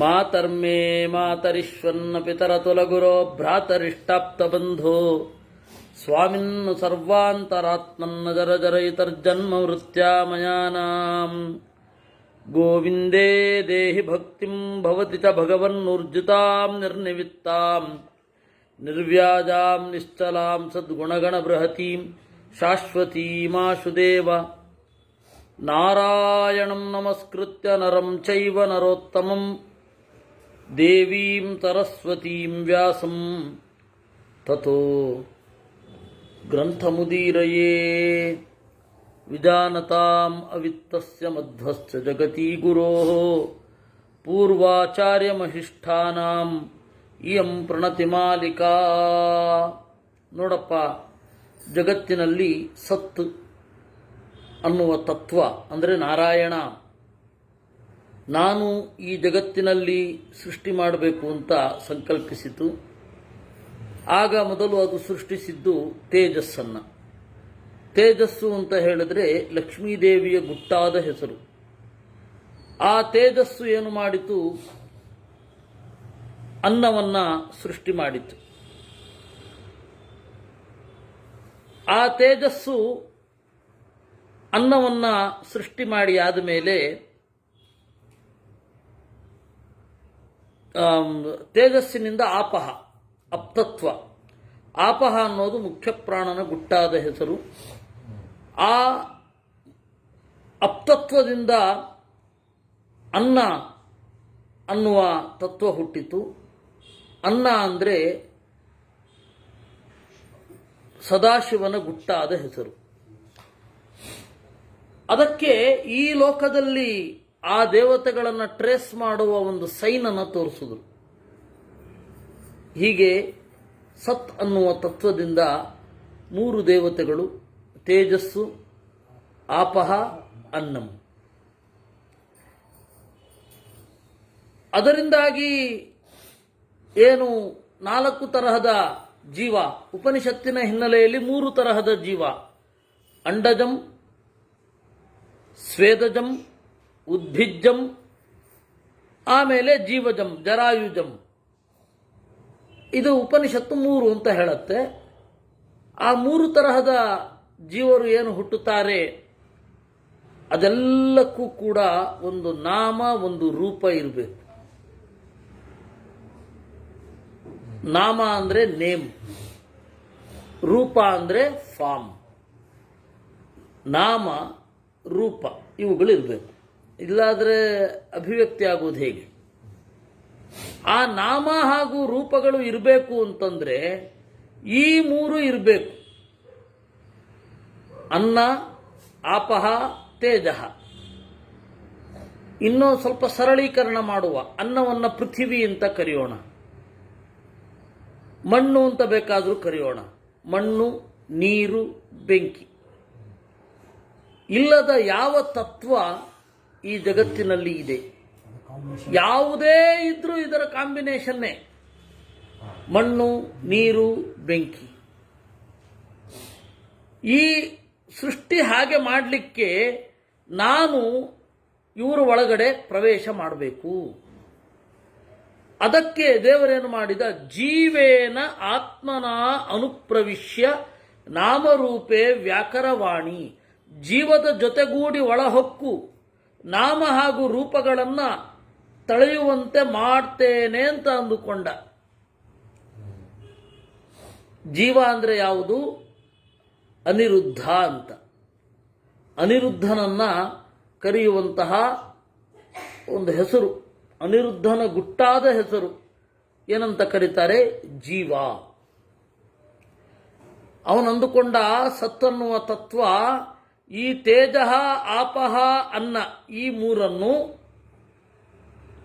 ಮಾತರ್ಮೇ ಮಾತರಿಶ್ವನ್ನ ಪಿತರತುಲಗುರೋ ಭ್ರಾತರಿಷ್ಟಾಪ್ತಬಂಧೋ ಸ್ವಾಮಿನ್ನು ಸರ್ವಾಂತರಾತ್ಮನ್ನ ಜರ ಜರಯಿತರ್ಜನ್ಮ ವೃತ್ಯಾಮಯಾನಾಂ ಗೋವಿಂದೇ ದೇಹಿ ಭಕ್ತಿಂ ಭವತಿ ಚ ಭಗವನ್ನೂರ್ಜಿತಾಂ ನಿರ್ನಿವಿತ್ತಾಂ ನಿರ್ವ್ಯಾಜಾಂ ನಿಶ್ಚಲಾಂ ಸದ್ಗುಣಗಣಬೃಹತೀಂ ಶಾಶ್ವತೀಮಾಶುದೇವ ನಾರಾಯಣಂ ನಮಸ್ಕೃತ್ಯ ನರಂ ಚೈವ ನರೋತ್ತಮಂ ದೇವೀಂ ಸರಸ್ವತೀಂ ವ್ಯಾಸಂ ತತೋ ಗ್ರಂಥಮುದೀರಯೇ ವಿಜಾನತಾಂ ಅವಿತ್ತಸ್ಯ ಮಧ್ವಸ್ಯ ಜಗತಿ ಗುರೋಃ ಪೂರ್ವಾಚಾರ್ಯಮಹಿಷ್ಠಾನಾಂ ಇಯಂ ಪ್ರಣತಿಮಾಲಿಕಾ. ನೋಡಪ್ಪ, ಜಗತ್ತಿನಲ್ಲಿ ಸತ್ ಅನ್ನುವ ತತ್ವ ಅಂದರೆ ನಾರಾಯಣ ನಾನು ಈ ಜಗತ್ತಿನಲ್ಲಿ ಸೃಷ್ಟಿ ಮಾಡಬೇಕು ಅಂತ ಸಂಕಲ್ಪಿಸಿತು. ಆಗ ಮೊದಲು ಅದು ಸೃಷ್ಟಿಸಿದ್ದು ತೇಜಸ್ಸನ್ನು. ತೇಜಸ್ಸು ಅಂತ ಹೇಳಿದ್ರೆ ಲಕ್ಷ್ಮೀದೇವಿಯ ಗುಟ್ಟಾದ ಹೆಸರು. ಆ ತೇಜಸ್ಸು ಏನು ಮಾಡಿತು? ಅನ್ನವನ್ನು ಸೃಷ್ಟಿ ಮಾಡಿತು. ಆ ತೇಜಸ್ಸು ಅನ್ನವನ್ನು ಸೃಷ್ಟಿ ಮಾಡಿ ಆದ ಮೇಲೆ ತೇಜಸ್ಸಿನಿಂದ ಆಪಹ, ಅಪ್ತತ್ವ. ಆಪಹ ಅನ್ನೋದು ಮುಖ್ಯ ಪ್ರಾಣನ ಗುಟ್ಟಾದ ಹೆಸರು. ಆ ಅಪ್ತತ್ವದಿಂದ ಅನ್ನ ಅನ್ನುವ ತತ್ವ ಹುಟ್ಟಿತು. ಅನ್ನ ಅಂದರೆ ಸದಾಶಿವನ ಗುಟ್ಟಾದ ಹೆಸರು. ಅದಕ್ಕೆ ಈ ಲೋಕದಲ್ಲಿ ಆ ದೇವತೆಗಳನ್ನು ಟ್ರೇಸ್ ಮಾಡುವ ಒಂದು ಸೈನನ್ನು ತೋರಿಸಿದ್ರು. ಹೀಗೆ ಸತ್ ಅನ್ನುವ ತತ್ವದಿಂದ 3 ದೇವತೆಗಳು, ತೇಜಸ್ಸು, ಆಪಹ, ಅನ್ನಂ. ಅದರಿಂದಾಗಿ ಏನು 4 ತರಹದ ಜೀವ, ಉಪನಿಷತ್ತಿನ ಹಿನ್ನೆಲೆಯಲ್ಲಿ 3 ತರಹದ ಜೀವ: ಅಂಡಜಂ, ಸ್ವೇದಜಂ, ಉದ್ಭಿಜ್ಜಂ, ಆಮೇಲೆ ಜೀವಜಂ, ಜರಾಯುಜಂ. ಇದು ಉಪನಿಷತ್ತು 3 ಅಂತ ಹೇಳುತ್ತೆ. ಆ 3 ತರಹದ ಜೀವರು ಏನು ಹುಟ್ಟುತ್ತಾರೆ ಅದೆಲ್ಲಕ್ಕೂ ಕೂಡ ಒಂದು ನಾಮ, ಒಂದು ರೂಪ ಇರಬೇಕು. ನಾಮ ಅಂದರೆ ನೇಮ್, ರೂಪ ಅಂದರೆ ಫಾರ್ಮ್. ನಾಮ, ರೂಪ ಇವುಗಳಿರಬೇಕು. ಇಲ್ಲಾದರೆ ಅಭಿವ್ಯಕ್ತಿ ಆಗುವುದು ಹೇಗೆ? ಆ ನಾಮ ಹಾಗೂ ರೂಪಗಳು ಇರಬೇಕು ಅಂತಂದ್ರೆ ಈ 3 ಇರಬೇಕು: ಅನ್ನ, ಆಪಹ, ತೇಜಃ. ಇನ್ನೂ ಸ್ವಲ್ಪ ಸರಳೀಕರಣ ಮಾಡುವ. ಅನ್ನವನ್ನು ಪೃಥಿವಿ ಅಂತ ಕರೆಯೋಣ, ಮಣ್ಣು ಅಂತ ಬೇಕಾದರೂ ಕರೆಯೋಣ. ಮಣ್ಣು, ನೀರು, ಬೆಂಕಿ ಇಲ್ಲದ ಯಾವ ತತ್ವ ಈ ಜಗತ್ತಿನಲ್ಲಿ ಇದೆ? ಯಾವುದೇ ಇದ್ರೂ ಇದರ ಕಾಂಬಿನೇಷನ್ನೇ ಮಣ್ಣು, ನೀರು, ಬೆಂಕಿ. ಈ ಸೃಷ್ಟಿ ಹಾಗೆ ಮಾಡಲಿಕ್ಕೆ ನಾನು ಇವರ ಒಳಗಡೆ ಪ್ರವೇಶ ಮಾಡಬೇಕು. ಅದಕ್ಕೆ ದೇವರೇನು ಮಾಡಿದ? ಜೀವೇನ ಆತ್ಮನ ಅನುಪ್ರವಿಶ್ಯ ನಾಮರೂಪೇ ವ್ಯಾಕರವಾಣಿ. ಜೀವದ ಜೊತೆಗೂಡಿ ಒಳಹೊಕ್ಕು ನಾಮ ಹಾಗೂ ರೂಪಗಳನ್ನು ತಳೆಯುವಂತೆ ಮಾಡ್ತೇನೆ ಅಂತ ಅಂದುಕೊಂಡ. ಜೀವ ಅಂದರೆ ಯಾವುದು? ಅನಿರುದ್ಧ ಅಂತ. ಅನಿರುದ್ಧನನ್ನ ಕರೆಯುವಂತಹ ಒಂದು ಹೆಸರು, ಅನಿರುದ್ಧನ ಗುಟ್ಟಾದ ಹೆಸರು ಏನಂತ ಕರೀತಾರೆ? ಜೀವ. ಅವನಂದುಕೊಂಡ ಸತ್ತನ್ನುವ ತತ್ವ ಈ ತೇಜಃ, ಆಪಹ, ಅನ್ನ ಈ 3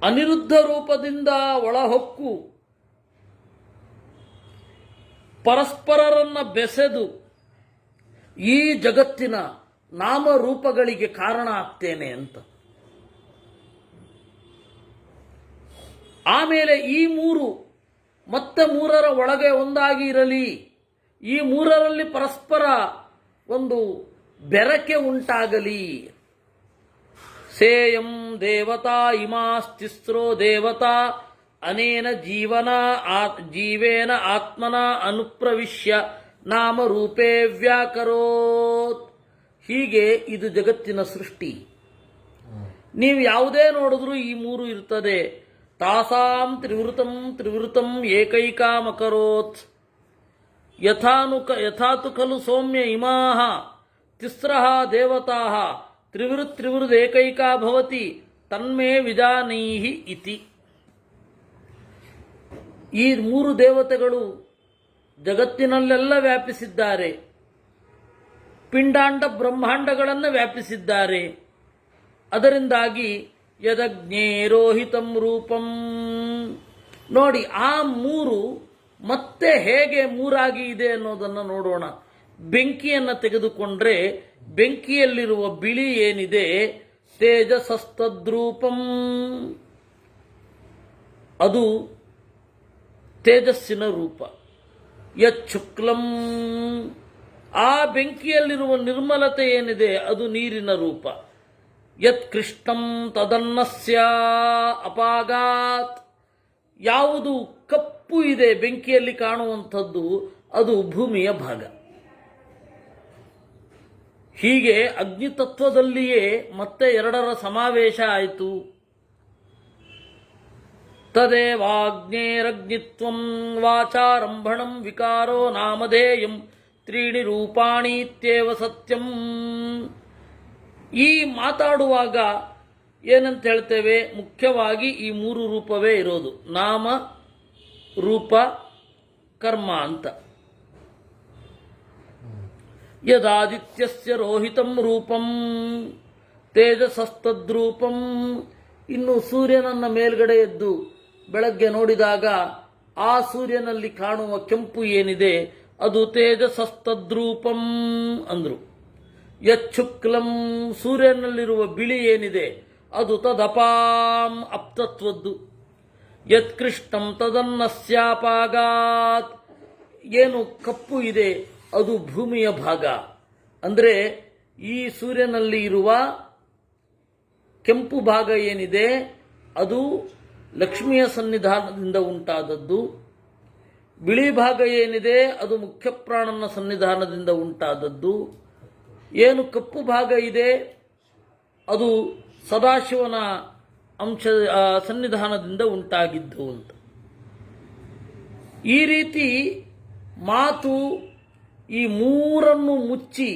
ಅನಿರುದ್ಧ ರೂಪದಿಂದ ಒಳಹೊಕ್ಕು ಪರಸ್ಪರರನ್ನ ಬೆಸೆದು ಈ ಜಗತ್ತಿನ ನಾಮರೂಪಗಳಿಗೆ ಕಾರಣ ಆಗ್ತೇನೆ ಅಂತ. ಆಮೇಲೆ ಈ 3 ಮತ್ತೆ 3ರ ಒಳಗೆ ಒಂದಾಗಿ ಇರಲಿ, ಈ 3ರಲ್ಲಿ ಪರಸ್ಪರ ಒಂದು ಬೆರಕೆ ಉಂಟಾಗಲಿ, ಸೇಯಂ ದೇವತಾ ಇಮಾಸ್ತಿಸ್ರೋ ದೇವತಾ ಅನೇನ ಜೀವೇನ ಆತ್ಮನ ಅನುಪ್ರವಿಶ್ಯ ನಾಮರೂಪೇ ವ್ಯಾಕರೋತ್. ಹೀಗೆ ಇದು ಜಗತ್ತಿನ ಸೃಷ್ಟಿ. ನೀವು ಯಾವುದೇ ನೋಡಿದ್ರೂ ಈ ಮೂರು ಇರ್ತದೆ. ತಾಸಾಂ ತ್ರಿವೃತಂ ಏಕೈಕಾಮಕರೋತ್. ಯಥಾತು ಖಲು ಸೌಮ್ಯ ಇಮಾಹ ತಿಸ್ರಃ ದೇವತಾಃ ತ್ರಿವೃದೇಕೈಕಾ ಭವತಿ ತನ್ಮೇ ವಿಜಾನೀಹಿ ಇತಿ. ಈ ಮೂರು ದೇವತೆಗಳು ಜಗತ್ತಿನಲ್ಲೆಲ್ಲ ವ್ಯಾಪಿಸಿದ್ದಾರೆ. ಪಿಂಡಾಂಡ ಬ್ರಹ್ಮಾಂಡಗಳನ್ನು ವ್ಯಾಪಿಸಿದ್ದಾರೆ. ಅದರಿಂದಾಗಿ ಯದಗ್ನೇರೋಹಿತಂ ರೂಪಂ. ನೋಡಿ, ಆ ಮೂರು ಮತ್ತೆ ಹೇಗೆ ಮೂರಾಗಿ ಇದೆ ಅನ್ನೋದನ್ನು ನೋಡೋಣ. ಬೆಂಕಿಯನ್ನು ತೆಗೆದುಕೊಂಡ್ರೆ ಬೆಂಕಿಯಲ್ಲಿರುವ ಬಿಳಿ ಏನಿದೆ, ತೇಜಸಸ್ತದ್ರೂಪಂ, ಅದು ತೇಜಸ್ಸಿನ ರೂಪ. ಯಚ್ಛುಕ್ಲಂ, ಆ ಬೆಂಕಿಯಲ್ಲಿರುವ ನಿರ್ಮಲತೆ ಏನಿದೆ ಅದು ನೀರಿನ ರೂಪ. ಯತ್ ಕೃಷ್ಣಂ ತದನ್ನಸ್ಯ ಅಪಾಗಾತ್, ಯಾವುದು ಕಪ್ಪು ಇದೆ ಬೆಂಕಿಯಲ್ಲಿ ಕಾಣುವಂಥದ್ದು ಅದು ಭೂಮಿಯ ಭಾಗ. ಹೀಗೆ ಅಗ್ನಿತತ್ವದಲ್ಲಿಯೇ ಮತ್ತೆ ಎರಡರ ಸಮಾವೇಶ ಆಯಿತು. ತದೇವಾಗ್ನೇರಗ್ನಿತ್ವಂ ವಾಚಾರಂಭಣಂ ವಿಕಾರೋ ನಾಮಧೇಯಂ ತ್ರೀಣಿ ರೂಪಾಣೀತ್ಯೇವ ಸತ್ಯಂ. ಈ ಮಾತಾಡುವಾಗ ಏನಂತ ಹೇಳ್ತೇವೆ? ಮುಖ್ಯವಾಗಿ ಈ ಮೂರು ರೂಪವೇ ಇರೋದು, ನಾಮ ರೂಪ ಕರ್ಮ ಅಂತ. ಯದಾದಿತ್ಯಸ್ಯ ರೋಹಿತಂ ರೂಪಂ ತೇಜಸಸ್ತದ್ರೂಪಂ. ಇನ್ನು ಸೂರ್ಯನನ್ನ ಮೇಲ್ಗಡೆ ಎದ್ದು ಬೆಳಗ್ಗೆ ನೋಡಿದಾಗ ಆ ಸೂರ್ಯನಲ್ಲಿ ಕಾಣುವ ಕೆಂಪು ಏನಿದೆ ಅದು ತೇಜಸಸ್ತದ್ರೂಪಂ ಅಂದ್ರು. ಯಚ್ಛುಕ್ಲಂ, ಸೂರ್ಯನಲ್ಲಿರುವ ಬಿಳಿ ಏನಿದೆ ಅದು ತದಪಾಂ ಅಪ್ತತ್ವದ್ದು. ಯತ್ಕೃಷ್ಣಂ ತದನ್ನಸ್ಯಾಪಾಗಾತ್, ಏನು ಕಪ್ಪು ಇದೆ ಅದು ಭೂಮಿಯ ಭಾಗ. ಅಂದರೆ ಈ ಸೂರ್ಯನಲ್ಲಿ ಇರುವ ಕೆಂಪು ಭಾಗ ಏನಿದೆ ಅದು ಲಕ್ಷ್ಮಿಯ ಸನ್ನಿಧಾನದಿಂದ ಉಂಟಾದದ್ದು. ಬಿಳಿ ಭಾಗ ಏನಿದೆ ಅದು ಮುಖ್ಯಪ್ರಾಣನ ಸನ್ನಿಧಾನದಿಂದ ಉಂಟಾದದ್ದು. ಏನು ಕಪ್ಪು ಭಾಗ ಇದೆ ಅದು ಸದಾಶಿವನ ಅಂಶ ಸನ್ನಿಧಾನದಿಂದ ಉಂಟಾಗಿದ್ದು ಅಂತ. ಈ ರೀತಿ ಮಾತು ಈ ಮೂರನ್ನು ಮುಚ್ಚಿ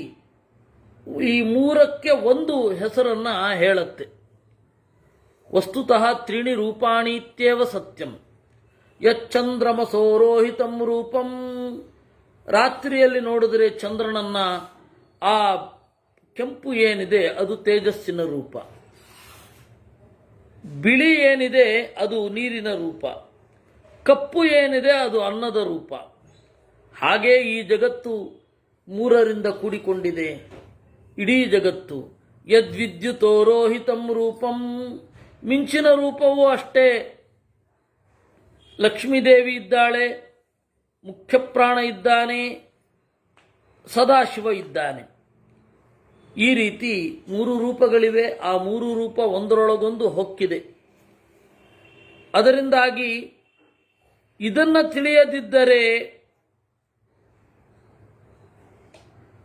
ಈ ಮೂರಕ್ಕೆ ಒಂದು ಹೆಸರನ್ನ ಹೇಳುತ್ತೆ. ವಸ್ತುತಃ ತ್ರೀಣಿ ರೂಪಾಣೀತ್ಯೇವ ಸತ್ಯಂ. ಯಚ್ಚಂದ್ರಮಸೋರೋಹಿತಂ ರೂಪಂ, ರಾತ್ರಿಯಲ್ಲಿ ನೋಡಿದರೆ ಚಂದ್ರನನ್ನ ಆ ಕೆಂಪು ಏನಿದೆ ಅದು ತೇಜಸ್ಸಿನ ರೂಪ. ಬಿಳಿ ಏನಿದೆ ಅದು ನೀರಿನ ರೂಪ. ಕಪ್ಪು ಏನಿದೆ ಅದು ಅನ್ನದ ರೂಪ. ಹಾಗೆ ಈ ಜಗತ್ತು ಮೂರರಿಂದ ಕೂಡಿಕೊಂಡಿದೆ. ಇಡೀ ಜಗತ್ತು ಯದ್ವಿದ್ಯುತೋರೋಹಿತಂ ರೂಪಂ, ಮಿಂಚಿನ ರೂಪವೂ ಅಷ್ಟೇ. ಲಕ್ಷ್ಮೀದೇವಿ ಇದ್ದಾಳೆ, ಮುಖ್ಯಪ್ರಾಣ ಇದ್ದಾನೆ, ಸದಾಶಿವ ಇದ್ದಾನೆ. ಈ ರೀತಿ ಮೂರು ರೂಪಗಳಿವೆ. ಆ ಮೂರು ರೂಪ ಒಂದರೊಳಗೊಂದು ಹೊಕ್ಕಿದೆ. ಅದರಿಂದಾಗಿ ಇದನ್ನು ತಿಳಿಯದಿದ್ದರೆ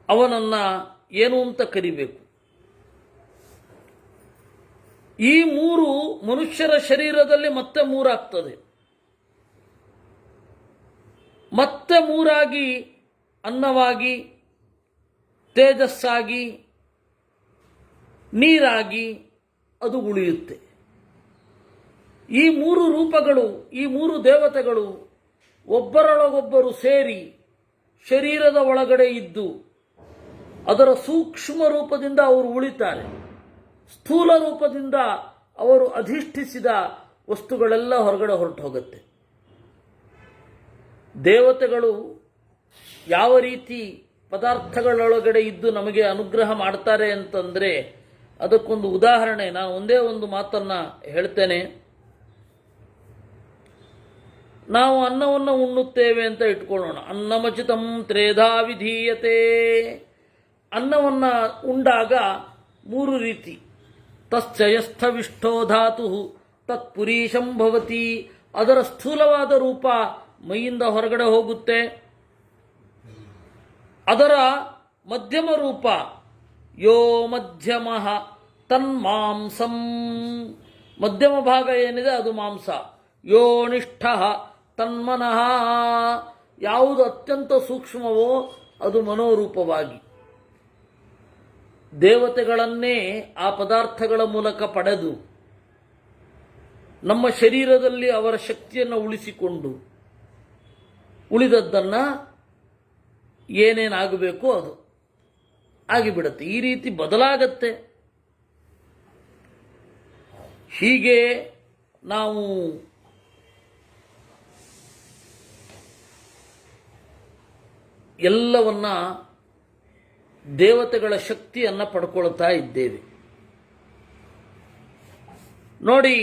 ಅವನನ್ನ ಏನು ಅಂತ ಕರಿಬೇಕು? ಈ ಮೂರು ಮನುಷ್ಯರ ಶರೀರದಲ್ಲಿ ಮತ್ತೆ ಮೂರಾಗ್ತದೆ. ಮತ್ತೆ ಮೂರಾಗಿ ಅನ್ನವಾಗಿ, ತೇಜಸ್ಸಾಗಿ, ನೀರಾಗಿ ಅದು ಉಳಿಯುತ್ತೆ. ಈ ಮೂರು ರೂಪಗಳು, ಈ ಮೂರು ದೇವತೆಗಳು ಒಬ್ಬರೊಳಗೊಬ್ಬರು ಸೇರಿ ಶರೀರದ ಒಳಗಡೆ ಇದ್ದು ಅದರ ಸೂಕ್ಷ್ಮ ರೂಪದಿಂದ ಅವರು ಉಳಿತಾರೆ. ಸ್ಥೂಲ ರೂಪದಿಂದ ಅವರು ಅಧಿಷ್ಠಿಸಿದ ವಸ್ತುಗಳೆಲ್ಲ ಹೊರಗಡೆ ಹೊರಟು ಹೋಗುತ್ತೆ. ದೇವತೆಗಳು ಯಾವ ರೀತಿ ಪದಾರ್ಥಗಳೊಳಗಡೆ ಇದ್ದು ನಮಗೆ ಅನುಗ್ರಹ ಮಾಡ್ತಾರೆ ಅಂತಂದರೆ ಅದಕ್ಕೊಂದು ಉದಾಹರಣೆ ನಾನು ಒಂದೇ ಒಂದು ಮಾತನ್ನ ಹೇಳ್ತೇನೆ. ನಾವು ಅನ್ನವನ್ನು ಉಣ್ಣುತ್ತೇವೆ ಅಂತ ಇಟ್ಕೊಳ್ಳೋಣ. ಅನ್ನಮಚಿತಂ ತ್ರೇಧಾ ವಿಧೀಯತೆ. ಅನ್ನವನ್ನು ಉಂಡಾಗ ಮೂರು ರೀತಿ. ತಶ್ಚಯಸ್ಥವಿಷ್ಠೋ ಧಾತು ತತ್ಪುರೀಶಂ ಭವತಿ. ಅದರ ಸ್ಥೂಲವಾದ ರೂಪ ಮೈಯಿಂದ ಹೊರಗಡೆ ಹೋಗುತ್ತೆ. ಅದರ ಮಧ್ಯಮ ರೂಪ ಯೋ ಮಧ್ಯಮ ತನ್ಮಾಂಸಂ, ಮಧ್ಯಮ ಭಾಗ ಏನಿದೆ ಅದು ಮಾಂಸ. ಯೋ ನಿಷ್ಠ ತನ್ಮನಃ, ಯಾವುದು ಅತ್ಯಂತ ಸೂಕ್ಷ್ಮವೋ ಅದು ಮನೋರೂಪವಾಗಿ ದೇವತೆಗಳನ್ನೇ ಆ ಪದಾರ್ಥಗಳ ಮೂಲಕ ಪಡೆದು ನಮ್ಮ ಶರೀರದಲ್ಲಿ ಅವರ ಶಕ್ತಿಯನ್ನು ಉಳಿಸಿಕೊಂಡು ಉಳಿದದ್ದನ್ನು ಏನೇನಾಗಬೇಕು ಅದು ಆಗಿಬಿಡುತ್ತೆ. ಈ ರೀತಿ ಬದಲಾಗತ್ತೆ. ಹೀಗೆ ನಾವು ಎಲ್ಲವನ್ನ ದೇವತೆಗಳ ಶಕ್ತಿಯನ್ನು ಪಡ್ಕೊಳ್ತಾ ಇದ್ದೇವೆ. ನೋಡಿ,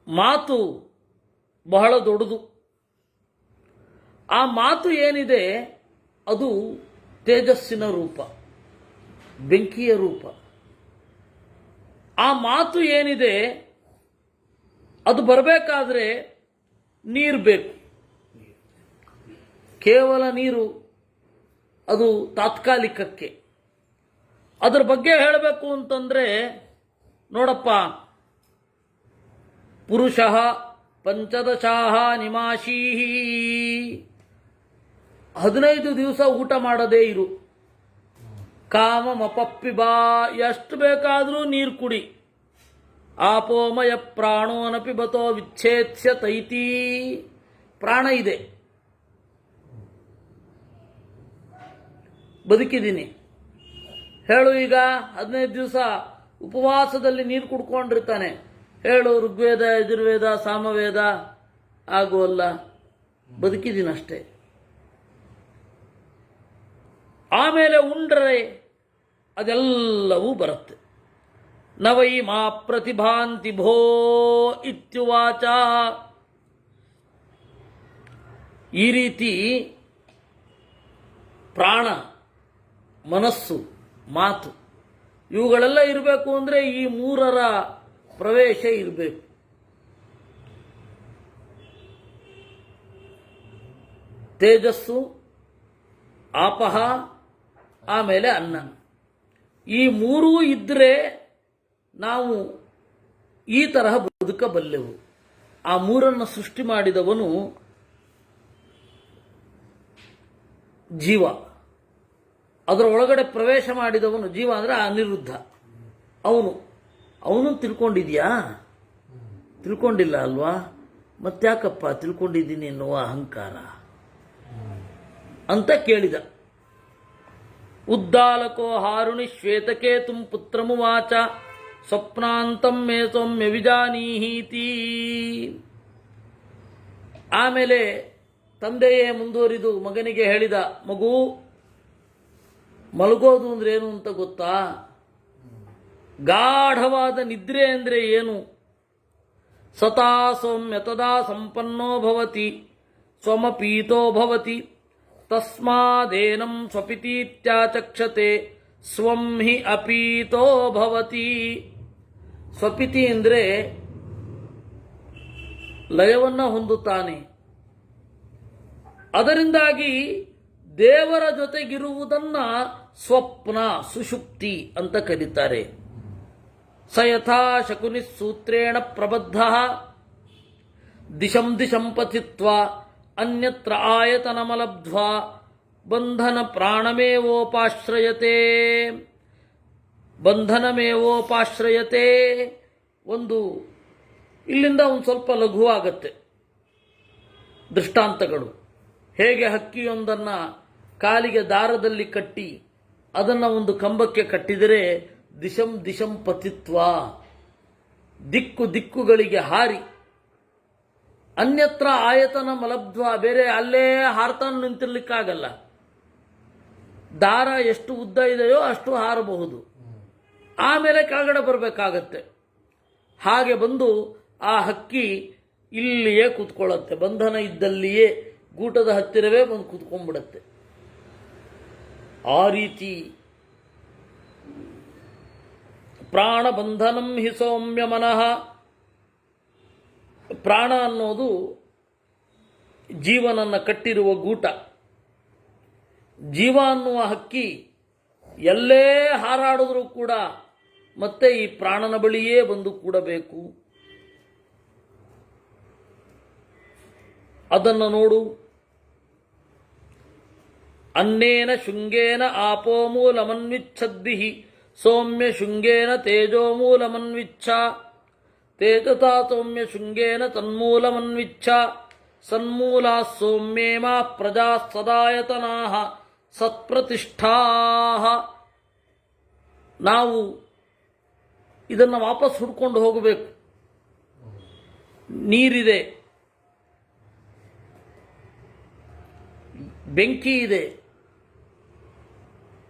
ಮಾತು ಬಹಳ ದೊಡ್ಡದು. ಆ ಮಾತು ಏನಿದೆ ಅದು ತೇಜಸ್ಸಿನ ರೂಪ, ಬೆಂಕಿಯ ರೂಪ. ಆ ಮಾತು ಏನಿದೆ ಅದು ಬರಬೇಕಾದ್ರೆ ನೀರು ಬೇಕು. ಕೇವಲ ನೀರು ಅದು ತಾತ್ಕಾಲಿಕಕ್ಕೆ. ಅದರ ಬಗ್ಗೆ ಹೇಳಬೇಕು ಅಂತಂದ್ರೆ ನೋಡಪ್ಪ, ಪುರುಷಃ ಪಂಚದಶಾಹ ನಿಮಾಶೀಹಿ, 15 ದಿವಸ ಊಟ ಮಾಡದೇ ಇರು. ಕಾಮಮಪಪ್ಪಿಬಾ, ಎಷ್ಟು ಬೇಕಾದರೂ ನೀರು ಕುಡಿ. ಆಪೋಮಯ ಪ್ರಾಣೋನಪಿ ಬತೋ ವಿಚ್ಛೇತ್ಸ್ಯ ತೈತಿ, ಪ್ರಾಣ ಇದೆ, ಬದುಕಿದ್ದೀನಿ. ಹೇಳು, ಈಗ 15 ದಿವಸ ಉಪವಾಸದಲ್ಲಿ ನೀರು ಕುಡ್ಕೊಂಡಿರ್ತಾನೆ. ಹೇಳು, ಋಗ್ವೇದ ಯಜುರ್ವೇದ ಸಾಮವೇದ ಆಗುವಲ್ಲ, ಬದುಕಿದ್ದೀನಷ್ಟೇ. ಆಮೇಲೆ ಉಂಡ್ರೆ ಅದೆಲ್ಲವೂ ಬರುತ್ತೆ. ನವೈ ಮಾ ಪ್ರತಿಭಾಂತಿ ಭೋ ಇತ್ಯುವಾಚ. ಈ ರೀತಿ ಪ್ರಾಣ, ಮನಸ್ಸು, ಮಾತು ಇವುಗಳೆಲ್ಲ ಇರಬೇಕು ಅಂದರೆ ಈ ಮೂರರ ಪ್ರವೇಶ ಇರಬೇಕು. ತೇಜಸ್ಸು, ಆಪಹ, ಆಮೇಲೆ ಅನ್ನ. ಈ ಮೂರೂ ಇದ್ದರೆ ನಾವು ಈ ತರಹ ಬದುಕಬಲ್ಲೆವು. ಆ ಮೂರನ್ನು ಸೃಷ್ಟಿ ಮಾಡಿದವನು ಜೀವ, ಅದರ ಒಳಗಡೆ ಪ್ರವೇಶ ಮಾಡಿದವನು ಜೀವ ಅಂದರೆ ಅನಿರುದ್ಧ. ಅವನು ತಿಳ್ಕೊಂಡಿದ್ಯಾ? ತಿಳ್ಕೊಂಡಿಲ್ಲ ಅಲ್ವಾ? ಮತ್ತ್ಯಾಕಪ್ಪ ತಿಳ್ಕೊಂಡಿದ್ದೀನಿ ಎನ್ನುವ ಅಹಂಕಾರ ಅಂತ ಕೇಳಿದ. ಉದ್ದಾಲಕೋ ಹಾರುಣಿ ಶ್ವೇತಕೇತುಂ ಪುತ್ರಮುವಾಚ ಸ್ವಪ್ನಾಂತಂ ಮೇ ಸೌಮ್ಯ ವಿಜಾನೀಹೀತಿ. ಆಮೇಲೆ ತಂದೆಯೇ ಮುಂದುವರಿದು ಮಗನಿಗೆ ಹೇಳಿದ, ಮಗು, ಮಲಗೋದು ಅಂದ್ರೆ ಏನು ಅಂತ ಗೊತ್ತಾ? ಗಾಢವಾದ ನಿದ್ರೆ ಅಂದ್ರೆ ಏನು? ಸತಾ ಸೌಮ್ಯ ತದಾ ಸಂಪನ್ನೋ ಭವತಿ ಸ್ವಮಪೀತೋ ಭವತಿ ತಸ್ಮಾದೇನಂ ಸ್ವಪಿತೀತ್ಯಾಚಕ್ಷತೆ ಸ್ವಂ ಹಿ ಅಪೀತೋ ಭವತಿ. ಸ್ವಪಿತಿ ಅಂದರೆ ಲಯವನ್ನು ಹೊಂದುತ್ತಾನೆ. ಅದರಿಂದಾಗಿ ದೇವರ ಜೊತೆಗಿರುವುದನ್ನ ಸ್ವಪ್ನ, ಸುಷುಪ್ತಿ ಅಂತ ಕರೀತಾರೆ. ಸ ಯಥಾ ಶಕುನಿ ಸೂತ್ರೇಣ ಪ್ರಬದ್ಧ ದಿಶಂ ದಿಶಂ ಪಥಿತ್ವಾ ಅನ್ಯತ್ರ ಆಯತನಮಲಬ್ಧ್ವಾ ಬಂಧನ ಪ್ರಾಣಮೇವೋಪಾಶ್ರಯತೆ. ಬಂಧನಮೇವೋಪಾಶ್ರಯತೆ ಇಲ್ಲಿಂದ ಒಂದು ಸ್ವಲ್ಪ ಲಘುವಾಗತ್ತೆ ದೃಷ್ಟಾಂತಗಳು. ಹೇಗೆ ಹಕ್ಕಿಯೊಂದನ್ನು ಕಾಲಿಗೆ ದಾರದಲ್ಲಿ ಕಟ್ಟಿ ಅದನ್ನು ಒಂದು ಕಂಬಕ್ಕೆ ಕಟ್ಟಿದರೆ ದಿಶಂ ದಿಶಂ ಪತಿತ್ವ, ದಿಕ್ಕುಗಳಿಗೆ ಹಾರಿ, ಅನ್ಯತ್ರ ಆಯತನ ಮಲಬ್ಧ್ವ, ಬೇರೆ ಅಲ್ಲೇ ಹಾರ್ತಾನು ನಿಂತಿರ್ಲಿಕ್ಕಾಗಲ್ಲ. ದಾರ ಎಷ್ಟು ಉದ್ದ ಇದೆಯೋ ಅಷ್ಟು ಹಾರಬಹುದು, ಆಮೇಲೆ ಕೆಳಗಡೆ ಬರಬೇಕಾಗತ್ತೆ. ಹಾಗೆ ಬಂದು ಆ ಹಕ್ಕಿ ಇಲ್ಲಿಯೇ ಕೂತ್ಕೊಳ್ಳುತ್ತೆ. ಬಂಧನ ಇದ್ದಲ್ಲಿಯೇ ಗೂಟದ ಹತ್ತಿರವೇ ಬಂದು ಕೂತ್ಕೊಂಡ್ಬಿಡತ್ತೆ. ಆ ರೀತಿ ಪ್ರಾಣಬಂಧನಂ ಹಿ ಸೌಮ್ಯ ಮನಃ. ಪ್ರಾಣ ಅನ್ನೋದು ಜೀವನನ್ನು ಕಟ್ಟಿರುವ ಗೂಟ. ಜೀವ ಅನ್ನುವ ಹಕ್ಕಿ ಎಲ್ಲೇ ಹಾರಾಡಿದ್ರೂ ಕೂಡ ಮತ್ತೆ ಈ ಪ್ರಾಣನ ಬಳಿಯೇ ಬಂದು ಕೂಡಬೇಕು. ಅದನ್ನು ನೋಡು. ಅನ್ನೇನ ಶೃಂಗೇನ ಆಪೋ ಮೂಲಮನ್ವಿಚ್ಛದ್ಭಿಃ ಸೌಮ್ಯ ಶೃಂಗೇನ ತೇಜೋ ಮೂಲಮನ್ವಿಚ್ಛ ತೇಜತಾ ಸೌಮ್ಯ ಶೃಂಗೇನ ತನ್ಮೂಲಮನ್ವಿಚ್ಛ ಸನ್ಮೂಲಾ ಸೌಮ್ಯೇಮಾ ಪ್ರಜಾ ಸದಾಯತನಾಃ ಸತ್ಪ್ರತಿಷ್ಠಾಃ. ನಾವು ಇದನ್ನು ವಾಪಸ್ ಹುಡ್ಕೊಂಡು ಹೋಗಬೇಕು. ನೀರಿದೆ, ಬೆಂಕಿ ಇದೆ,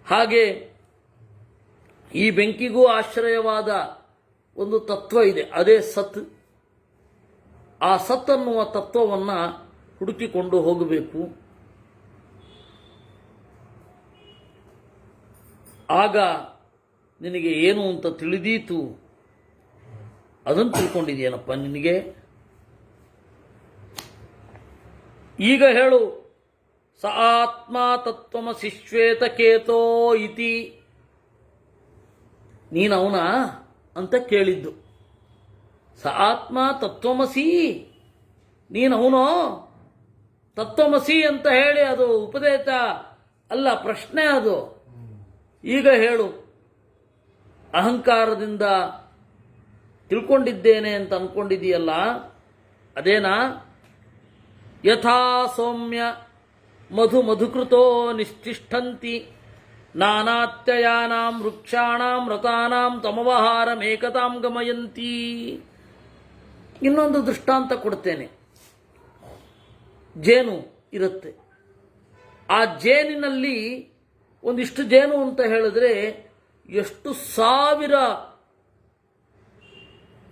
ಹಾಗೆ ಈ ಬೆಂಕಿಗೂ ಆಶ್ರಯವಾದ ಒಂದು ತತ್ವ ಇದೆ, ಅದೇ ಸತ್. ಆ ಸತ್ ಅನ್ನುವ ತತ್ವವನ್ನು ಹುಡುಕಿಕೊಂಡು ಹೋಗಬೇಕು. ಆಗ ನಿನಗೆ ಏನು ಅಂತ ತಿಳಿದೀತು. ಅದನ್ನು ತಿಳ್ಕೊಂಡಿದೆಯೇನಪ್ಪ ನಿನಗೆ? ಈಗ ಹೇಳು. ಸ ಆತ್ಮ ತತ್ವಮಸಿ ಶ್ವೇತಕೇತೋ ಇತಿ. ನೀನವನ ಅಂತ ಕೇಳಿದ್ದು. ಸ ಆತ್ಮ ತತ್ವಮಸಿ, ನೀನವನೋ? ತತ್ವಮಸಿ ಅಂತ ಹೇಳಿ ಅದು ಉಪದೇಶ ಅಲ್ಲ, ಪ್ರಶ್ನೆ ಅದು. ಈಗ ಹೇಳು. ಅಹಂಕಾರದಿಂದ ತಿಳ್ಕೊಂಡಿದ್ದೇನೆ ಅಂತ ಅಂದ್ಕೊಂಡಿದೆಯಲ್ಲ, ಅದೇನಾ? ಯಥಾ ಸೌಮ್ಯ ಮಧು ಮಧುಕೃತೋ ನಿಷ್ಠಿಷ್ಠಂತಿ ನಾನಾತ್ಯಯಾನಾಂ ವೃಕ್ಷಾಣಾಂ ರತಾನಾಂ ತಮವಹಾರಮೇಕತಾಂ ಗಮಯಂತಿ. ಇನ್ನೊಂದು ದೃಷ್ಟಾಂತ ಕೊಡ್ತೇನೆ. ಜೇನು ಇರುತ್ತೆ. ಆ ಜೇನಿನಲ್ಲಿ ಒಂದಿಷ್ಟು ಜೇನು ಅಂತ ಹೇಳಿದ್ರೆ ಎಷ್ಟು ಸಾವಿರ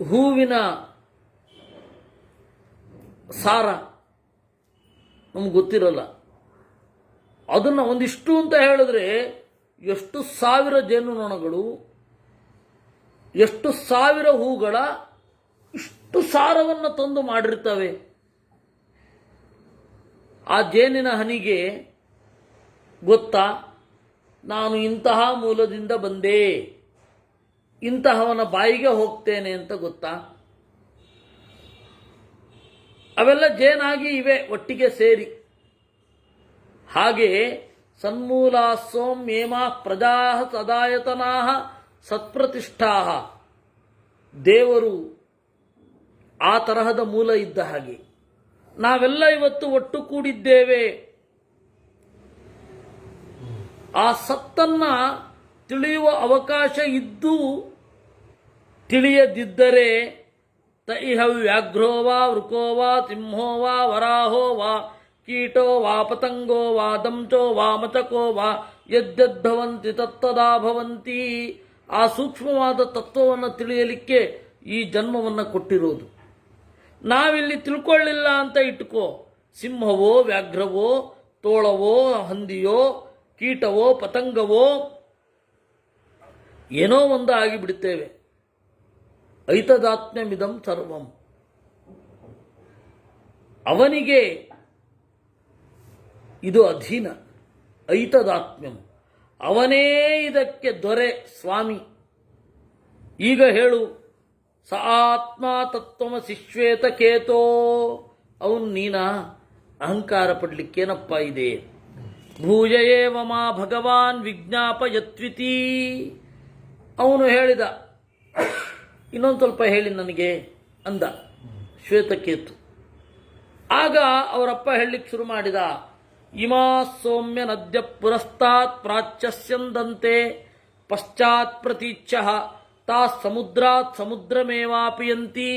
ಹೂವಿನ ಸಾರ ನಮ್ಗೆ ಗೊತ್ತಿರಲ್ಲ. ಅದನ್ನು ಒಂದಿಷ್ಟು ಅಂತ ಹೇಳಿದ್ರೆ ಎಷ್ಟು ಸಾವಿರ ಜೇನುನೊಣಗಳು, ಎಷ್ಟು ಸಾವಿರ ಹೂಗಳ ಇಷ್ಟು ಸಾರವನ್ನು ತಂದು ಮಾಡಿರ್ತವೆ. ಆ ಜೇನಿನ ಹನಿಗೆ ಗೊತ್ತಾ, ನಾನು ಇಂತಹ ಮೂಲದಿಂದ ಬಂದೆ, ಇಂತಹವನ ಬಾಯಿಗೆ ಹೋಗ್ತೇನೆ ಅಂತ ಗೊತ್ತಾ? ಅವೆಲ್ಲ ಜೇನಾಗಿ ಇವೆ ಒಟ್ಟಿಗೆ ಸೇರಿ. ಹಾಗೆ ಸನ್ಮೂಲಾ ಸೌಮ್ಯೇಮಾ ಪ್ರಜಾ ಸದಾಯತನಾ ಸತ್ಪ್ರತಿಷ್ಠಾ. ದೇವರು ಆ ತರಹದ ಮೂಲ ಇದ್ದ ಹಾಗೆ ನಾವೆಲ್ಲ ಇವತ್ತು ಒಟ್ಟು ಕೂಡಿದ್ದೇವೆ. ಆ ಸತ್ತನ್ನ ತಿಳಿಯುವ ಅವಕಾಶ ಇದ್ದು ತಿಳಿಯದಿದ್ದರೆ ತೈಹ ವ್ಯಾಘ್ರೋ ವಾ ವೃಕೋ ವಾ ಸಿಂಹೋ ವಾ ವರಾಹೋ ವಾ ಕೀಟೋ ವಾ ಪತಂಗೋ ವಾ ದಂಚೋ ವಾ ಮಚಕೋ ವಾ ಯದ್ಯದ್ಭವಂತಿ ತತ್ತದಾ ಭವಂತಿ. ಆ ಸೂಕ್ಷ್ಮವಾದ ತತ್ವವನ್ನು ತಿಳಿಯಲಿಕ್ಕೆ ಈ ಜನ್ಮವನ್ನು ಕೊಟ್ಟಿರೋದು. ನಾವಿಲ್ಲಿ ತಿಳ್ಕೊಳ್ಳಿಲ್ಲ ಅಂತ ಇಟ್ಕೋ, ಸಿಂಹವೋ ವ್ಯಾಘ್ರವೋ ತೋಳವೋ ಹಂದಿಯೋ ಕೀಟವೋ ಪತಂಗವೋ ಏನೋ ಒಂದು ಆಗಿಬಿಡುತ್ತೇವೆ. ಐತದಾತ್ಮ್ಯಮಿದಂ ಸರ್ವಂ. ಅವನಿಗೆ ಇದು ಅಧೀನ. ಐತದಾತ್ಮ್ಯಂ, ಅವನೇ ಇದಕ್ಕೆ ದೊರೆ, ಸ್ವಾಮಿ. ಈಗ ಹೇಳು. ಸ ಆತ್ಮ ತತ್ವಮಸಿ ಶ್ವೇತಕೇತೋ. ಅವನು ನೀನಾ? ಅಹಂಕಾರ ಪಡ್ಲಿಕ್ಕೇನಪ್ಪ ಇದೆ? ಭೂಯ ಏವ ಮಾ ಭಗವಾನ್ ವಿಜ್ಞಾಪಯತ್ವಿತಿ. ಅವನು ಹೇಳಿದ, ಇನ್ನೊಂದು ಸ್ವಲ್ಪ ಹೇಳಿ ನನಗೆ ಅಂದ ಶ್ವೇತಕೇತು. ಆಗ ಅವರಪ್ಪ ಹೇಳಲಿಕ್ಕೆ ಶುರು ಮಾಡಿದ. ಇಮಾ ಸೌಮ್ಯ ನದ್ಯ ಪುರಸ್ತಾತ್ ಪ್ರಾಚ್ಯಸ್ಯಂದಂತೆ ಪಶ್ಚಾತ್ ಪ್ರತೀಚ್ಛ ತಾ ಸಮುದ್ರಾತ್ ಸಮುದ್ರಮೇವಾಪಿಯಂತಿ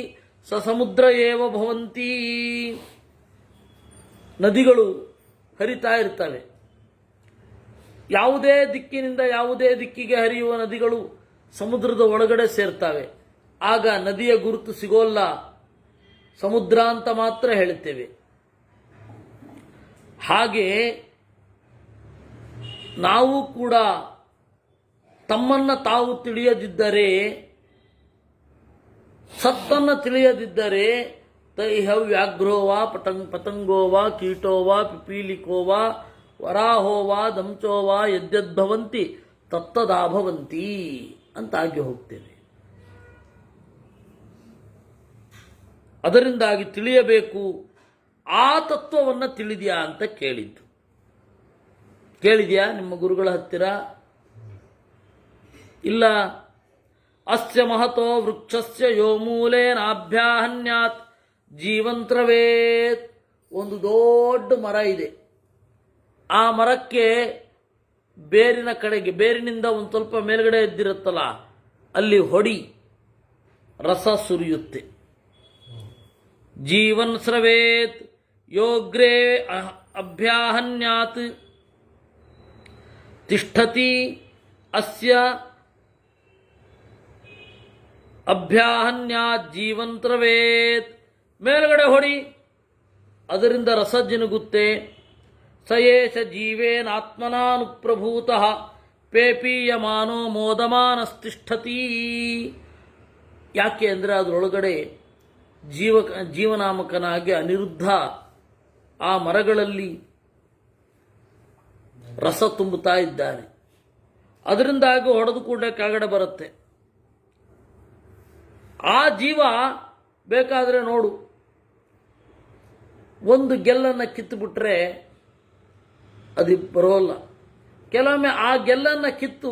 ಸ ಸಮುದ್ರ ಏವ ಭವಂತಿ. ನದಿಗಳು ಹರಿತಾ ಇರ್ತವೆ. ಯಾವುದೇ ದಿಕ್ಕಿನಿಂದ ಯಾವುದೇ ದಿಕ್ಕಿಗೆ ಹರಿಯುವ ನದಿಗಳು ಸಮುದ್ರದ ಒಳಗಡೆ ಸೇರ್ತವೆ. ಆಗ ನದಿಯ ಗುರುತು ಸಿಗೋಲ್ಲ, ಸಮುದ್ರ ಅಂತ ಮಾತ್ರ ಹೇಳುತ್ತೇವೆ. ಹಾಗೆ ನಾವು ಕೂಡ ತಮ್ಮನ್ನ ತಾವು ತಿಳಿಯದಿದ್ದರೆ, ಸತ್ತನ್ನು ತಿಳಿಯದಿದ್ದರೆ, ತೈಹ ವ್ಯಾಘ್ರೋ ವಾ ಪತಂಗೋ ವಾ ಕೀಟೋ ವಾ ಪಿಪೀಲಿಕೋ ವಾ ವರಾಹೋ ವಾ ದಂಚೋ ವಾ ಯದ್ಯದ್ಭವಂತಿ ತತ್ತದಾಭವಂತಿ ಅಂತಾಗಿ ಹೋಗ್ತೇವೆ. ಅದರಿಂದಾಗಿ ತಿಳಿಯಬೇಕು. ಆ ತತ್ವವನ್ನು ತಿಳಿದ್ಯಾ ಅಂತ ಕೇಳಿದ್ದು. ಕೇಳಿದ್ಯಾ ನಿಮ್ಮ ಗುರುಗಳ ಹತ್ತಿರ? ಇಲ್ಲ. ಅಸ್ಯ ಮಹತೋ ವೃಕ್ಷಸ್ಯ ಯೋ ಮೂಲೇನಾಭ್ಯಾಹನ್ಯಾತ್ ಜೀವಂತ್ರವೇತ್. ಒಂದು ದೊಡ್ಡ ಮರ ಇದೆ. ಆ ಮರಕ್ಕೆ ಬೇರಿನ ಕಡೆಗೆ, ಬೇರಿನಿಂದ ಒಂದು ಸ್ವಲ್ಪ ಮೇಲ್ಗಡೆ ಎದ್ದಿರುತ್ತಲ್ಲ, ಅಲ್ಲಿ ಹೊಡಿ, ರಸ ಸುರಿಯುತ್ತೆ. ಜೀವನ್ ಸ್ರವೇತ್ ಯೋಗ್ರೇ ಅಭ್ಯಾಹನ್ಯಾತ್ ತಿಷ್ಠತಿ ಅಸ್ಯ ಅಭ್ಯಾಹನ್ಯಾತ್ ಜೀವಂತ್ರವೇತ್. ಮೇಲ್ಗಡೆ ಹೊಡಿ, ಅದರಿಂದ ರಸ ಜಿನುಗುತ್ತೆ. ಸಯೇಷ ಜೀವೇನಾತ್ಮನಾನುಪ್ರಭೂತಃ ಪೇಪೀಯಮಾನೋ ಮೋದಮಾನಸ್ತಿಷ್ಠತಿ. ಯಾಕೆ ಅಂದರೆ ಅದರೊಳಗಡೆ ಜೀವನಾಮಕನಾಗಿ ಅನಿರುದ್ಧ ಆ ಮರಗಳಲ್ಲಿ ರಸ ತುಂಬುತ್ತಾ ಇದ್ದಾನೆ. ಅದರಿಂದಾಗಿ ಹೊಡೆದು ಕೂಡಲೇ ಕೆಳಗಡೆ ಬರುತ್ತೆ. ಆ ಜೀವ ಬೇಕಾದರೆ ನೋಡು, ಒಂದು ಗೆಲ್ಲನ್ನು ಕಿತ್ತುಬಿಟ್ರೆ ಅದು ಬರೋಲ್ಲ. ಕೆಲವೊಮ್ಮೆ ಆ ಗೆಲ್ಲನ್ನು ಕಿತ್ತು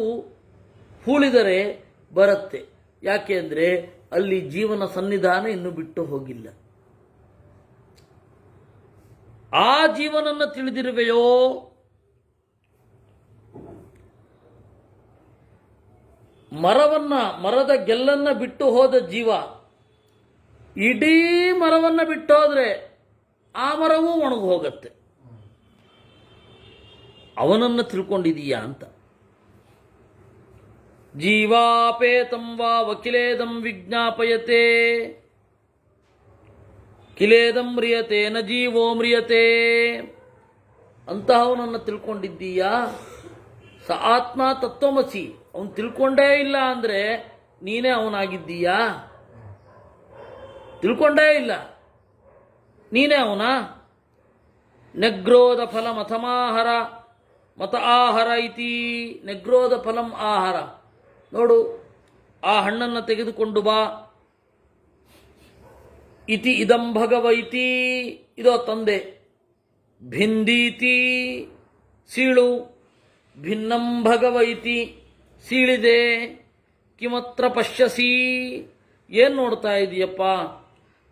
ಹೂಳಿದರೆ ಬರುತ್ತೆ. ಯಾಕೆ ಅಂದರೆ ಅಲ್ಲಿ ಜೀವನ ಸನ್ನಿಧಾನ ಇನ್ನೂ ಬಿಟ್ಟು ಹೋಗಿಲ್ಲ. ಆ ಜೀವನನ್ನು ತಿಳಿದಿರುವೆಯೋ? ಮರದ ಗೆಲ್ಲನ್ನ ಬಿಟ್ಟು ಹೋದ ಜೀವ ಇಡೀ ಮರವನ್ನು ಬಿಟ್ಟು ಹೋದ್ರೆ ಆ ಮರವೂ ಒಣಗಿ ಹೋಗತ್ತೆ. ಅವನನ್ನು ತಿಳ್ಕೊಂಡಿದೀಯಾ ಅಂತ. ಜೀವಾಪೇತಂ ವಾ ವಕಿಲೇದಂ ವಿಜ್ಞಾಪಯತೆ ಕಿಲೇದಂ ಮ್ರಿಯತೆ ನ ಜೀವೋ ಮ್ರಿಯತೆ. ಅಂತಹವನನ್ನು ತಿಳ್ಕೊಂಡಿದ್ದೀಯಾ? ಸ ಆತ್ಮ ತತ್ವಮಸಿ. ಅವನು ತಿಳ್ಕೊಂಡೇ ಇಲ್ಲ ಅಂದರೆ ನೀನೇ ಅವನಾಗಿದ್ದೀಯಾ? ತಿಳ್ಕೊಂಡೇ ಇಲ್ಲ, ನೀನೇ ಅವನ. ನೆಗ್ರೋಧ ಫಲಂ ಅಥಮಾಹರ ಮತ ಆಹಾರ ಇತಿ. ನೆಗ್ರೋಧ ಫಲಂ ಆಹಾರ. ನೋಡು, ಆ ಹಣ್ಣನ್ನು ತೆಗೆದುಕೊಂಡು ಬಾ. ಇತಿ ಇದಂ ಭಗವೈತಿ. ಇದೋ ತಂದೆ. ಭಿಂದೀತಿ ಸೀಳು. ಭಿನ್ನಂ ಭಗವೈತಿ ಸೀಳಿದೆ. ಕಿಮತ್ರ ಪಶ್ಯಸಿ. ಏನು ನೋಡ್ತಾ ಇದೀಯಪ್ಪ?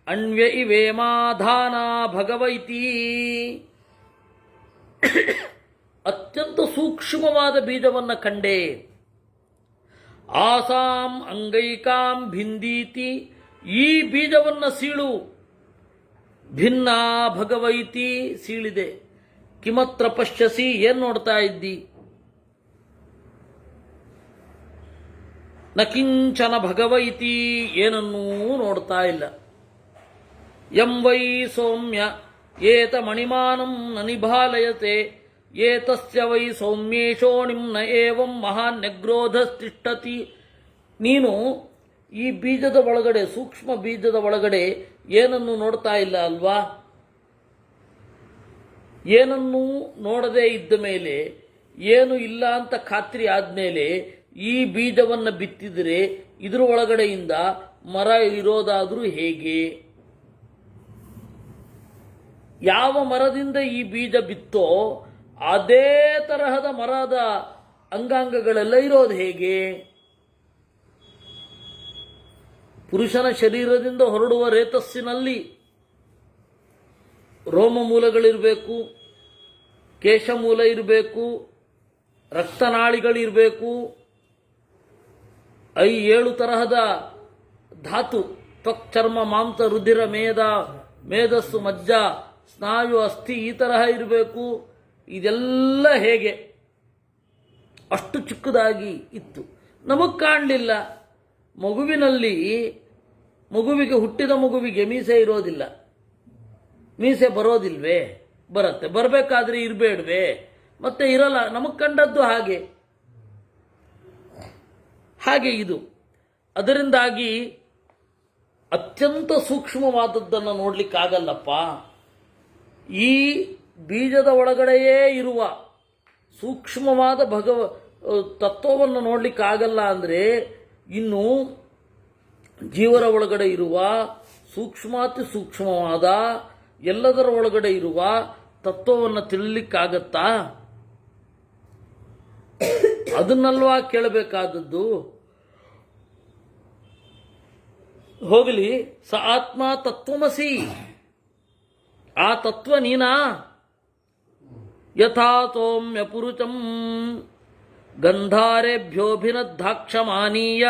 ಅಣ್ವ್ಯ ಇವೇಮಾಧಾನ ಭಗವೈತಿ. ಅತ್ಯಂತ ಸೂಕ್ಷ್ಮವಾದ ಬೀಜವನ್ನು ಕಂಡೆ. ಆಸಾಂ ಅಂಗೈಕಾಂ ಭಿಂದೀತಿ. ಈ ಬೀಜವನ್ನು ಸೀಳು. ಭಿನ್ನ ಭಗವೈತಿ ಸೀಳಿದೆ. ಕಿಮತ್ರ ಪಶ್ಯಸಿ. ಏನು ನೋಡ್ತಾ ಇದ್ದಿ? ನ ಕಿಂಚನ ಭಗವೈತಿ. ಏನನ್ನೂ ನೋಡ್ತಾ ಇಲ್ಲ. ಯಂ ವೈ ಸೌಮ್ಯ ಏತ ಮಣಿಮಾನಂ ನ ನಿಭಾಲಯತೆ ಏತಸ್ಯ ವೈ ಸೌಮ್ಯೇಶೋಣಿಂ ನ ಏವಂ ಮಹಾನ್ ನೆಗ್ರೋಧಸ್ತಿಷ್ಠತಿ. ನೀನು ಈ ಬೀಜದ ಒಳಗಡೆ, ಸೂಕ್ಷ್ಮ ಬೀಜದ ಒಳಗಡೆ ಏನನ್ನು ನೋಡ್ತಾ ಇಲ್ಲ ಅಲ್ವಾ? ಏನನ್ನೂ ನೋಡದೇ ಇದ್ದ ಮೇಲೆ, ಏನು ಇಲ್ಲ ಅಂತ ಖಾತ್ರಿ ಆದಮೇಲೆ ಈ ಬೀಜವನ್ನು ಬಿತ್ತಿದರೆ ಇದರ ಒಳಗಡೆಯಿಂದ ಮರ ಇರೋದಾದರೂ ಹೇಗೆ? ಯಾವ ಮರದಿಂದ ಈ ಬೀಜ ಬಿತ್ತೋ ಅದೇ ತರಹದ ಮರದ ಅಂಗಾಂಗಗಳೆಲ್ಲ ಇರೋದು ಹೇಗೆ? ಪುರುಷನ ಶರೀರದಿಂದ ಹೊರಡುವ ರೇತಸ್ಸಿನಲ್ಲಿ ರೋಮಮೂಲಗಳಿರಬೇಕು, ಕೇಶಮೂಲ ಇರಬೇಕು, ರಕ್ತನಾಳಿಗಳಿರಬೇಕು, 7 ತರಹದ ಧಾತು, ತ್ವಕ್, ಚರ್ಮ, ಮಾಂಸ, ರುಧಿರ, ಮೇಧಸ್ಸು, ಮಜ್ಜ, ಸ್ನಾಯು, ಅಸ್ಥಿ ಈ ತರಹ ಇರಬೇಕು. ಇದೆಲ್ಲ ಹೇಗೆ? ಅಷ್ಟು ಚಿಕ್ಕದಾಗಿ ಇತ್ತು, ನಮಗೆ ಕಾಣಲಿಲ್ಲ. ಹುಟ್ಟಿದ ಮಗುವಿಗೆ ಮೀಸೆ ಇರೋದಿಲ್ಲ. ಮೀಸೆ ಬರೋದಿಲ್ವೇ? ಬರುತ್ತೆ. ಬರಬೇಕಾದ್ರೆ ಇರಬೇಡ್ವೇ? ಮತ್ತೆ ಇರಲ್ಲ. ನಮಗೆ ಕಂಡದ್ದು ಹಾಗೆ. ಹಾಗೆ ಇದು. ಅದರಿಂದಾಗಿ ಅತ್ಯಂತ ಸೂಕ್ಷ್ಮವಾದದ್ದನ್ನು ನೋಡಲಿಕ್ಕಾಗಲ್ಲಪ್ಪ. ಈ ಬೀಜದ ಒಳಗಡೆಯೇ ಇರುವ ಸೂಕ್ಷ್ಮವಾದ ತತ್ವವನ್ನು ನೋಡಲಿಕ್ಕಾಗಲ್ಲ ಅಂದರೆ ಇನ್ನು ಜೀವರ ಒಳಗಡೆ ಇರುವ ಸೂಕ್ಷ್ಮಾತಿ ಸೂಕ್ಷ್ಮವಾದ ಎಲ್ಲದರ ಒಳಗಡೆ ಇರುವ ತತ್ವವನ್ನು ತಿಳಿಲಿಕ್ಕಾಗತ್ತಾ? ಅದನ್ನಲ್ವಾ ಕೇಳಬೇಕಾದದ್ದು. ಹೋಗಲಿ, ಸ ಆತ್ಮ ತತ್ವಮಸಿ, ಆ ತತ್ವ ನೀನಾ? ಯಥಾ ಸೌಮ್ಯ ಪುರುಷಂ ಗಂಧಾರೇಭ್ಯೋಭಿನದ್ಧಾಕ್ಷಮಾನೀಯ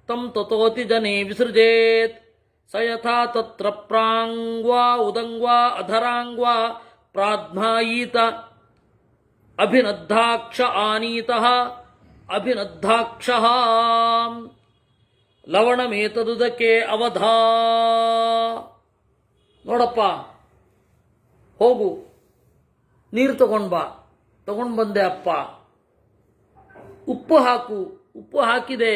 ತಂ ತತೋತಿ ಜನೇ ವಿಸೃಜೇತ್ ಸ ಯಥಾ ತತ್ರ ಪ್ರಾಂಗ್ವಾ ಉದಂಗ್ವಾ ಅಧರಾಂಗ್ವಾ ಪ್ರಾಧ್ಮಾಯೀತ ಅಭಿನದ್ಧಾಕ್ಷ ಆನೀತಃ ಅಭಿನದ್ಧಾಕ್ಷಃ ಲವಣಮೇತದುದಕ್ಕೆ ಅವಧಾ. ನೋಡಪ್ಪ, ಹೋಗು, ನೀರು ತಗೊಂಡು ಬಂದೆ ಅಪ್ಪ. ಉಪ್ಪು ಹಾಕು, ಉಪ್ಪು ಹಾಕಿದೆ.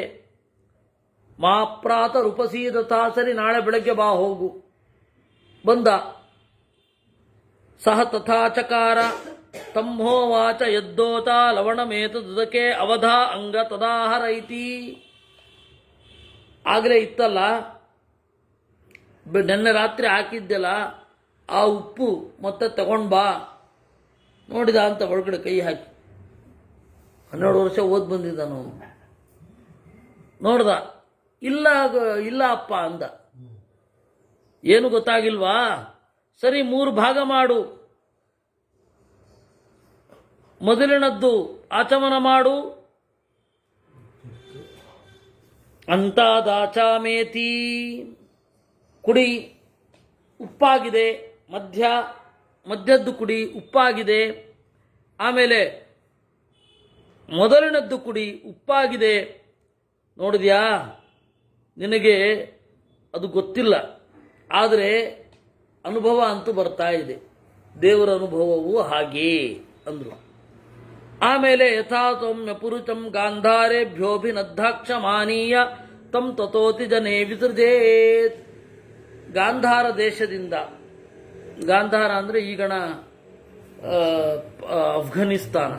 ಮಾ ಪ್ರಾತ ರೂಪಸೀದತಾ, ಸರಿ ನಾಳೆ ಬೆಳಗ್ಗೆ ಬಾ, ಹೋಗು. ಬಂದ. ಸಹ ತಥಾಚಕಾರ ತಮ್ಮೋವಾಚ ಯದ್ದೋತ ಲವಣಮೇತದುದಕ್ಕೆ ಅವಧಾ ಅಂಗ ತದಾಹರೈತಿ. ಆಗಲೇ ಇತ್ತಲ್ಲ, ನೆನ್ನೆ ರಾತ್ರಿ ಹಾಕಿದ್ದೆಲ್ಲ ಆ ಉಪ್ಪು ಮತ್ತೆ ತಗೊಂಡು ಬಾ. ನೋಡಿದ ಅಂತ ಒಳಗಡೆ ಕೈ ಹಾಕಿ. 12 ವರ್ಷ ಓದ್ ಬಂದಿದ್ದಾನು. ನೋಡ್ದ, ಇಲ್ಲ ಅಪ್ಪ ಅಂದ. ಏನು ಗೊತ್ತಾಗಿಲ್ವಾ? ಸರಿ, 3 ಭಾಗ ಮಾಡು. ಮೊದಲಿನದ್ದು ಆಚಮನ ಮಾಡು. ಅಂತಾದಾಚಾಮೇತಿ, ಕುಡಿ, ಉಪ್ಪಾಗಿದೆ. ಮಧ್ಯದ್ದು ಕುಡಿ, ಉಪ್ಪಾಗಿದೆ. ಆಮೇಲೆ ಮೊದಲಿನದ್ದು ಕುಡಿ, ಉಪ್ಪಾಗಿದೆ. ನೋಡಿದ್ಯಾ? ನಿನಗೆ ಅದು ಗೊತ್ತಿಲ್ಲ, ಆದರೆ ಅನುಭವ ಅಂತೂ ಬರ್ತಾ ಇದೆ. ದೇವರ ಅನುಭವವು ಹಾಗೇ ಅಂದ್ರು. ಆಮೇಲೆ ಯಥಾ ಸೌಮ್ಯ ಪುರುಷಂ ಗಾಂಧಾರೇಭ್ಯೋಭಿನದ್ಧಾಕ್ಷಮಾನೀಯ ತಂ ತತೋತಿ ಜನೇ ವಿಸೃಜೇತ್. ಗಾಂಧಾರ ದೇಶದಿಂದ, ಗಾಂಧಾರ ಅಂದರೆ ಈಗಣ ಅಫ್ಘಾನಿಸ್ತಾನ,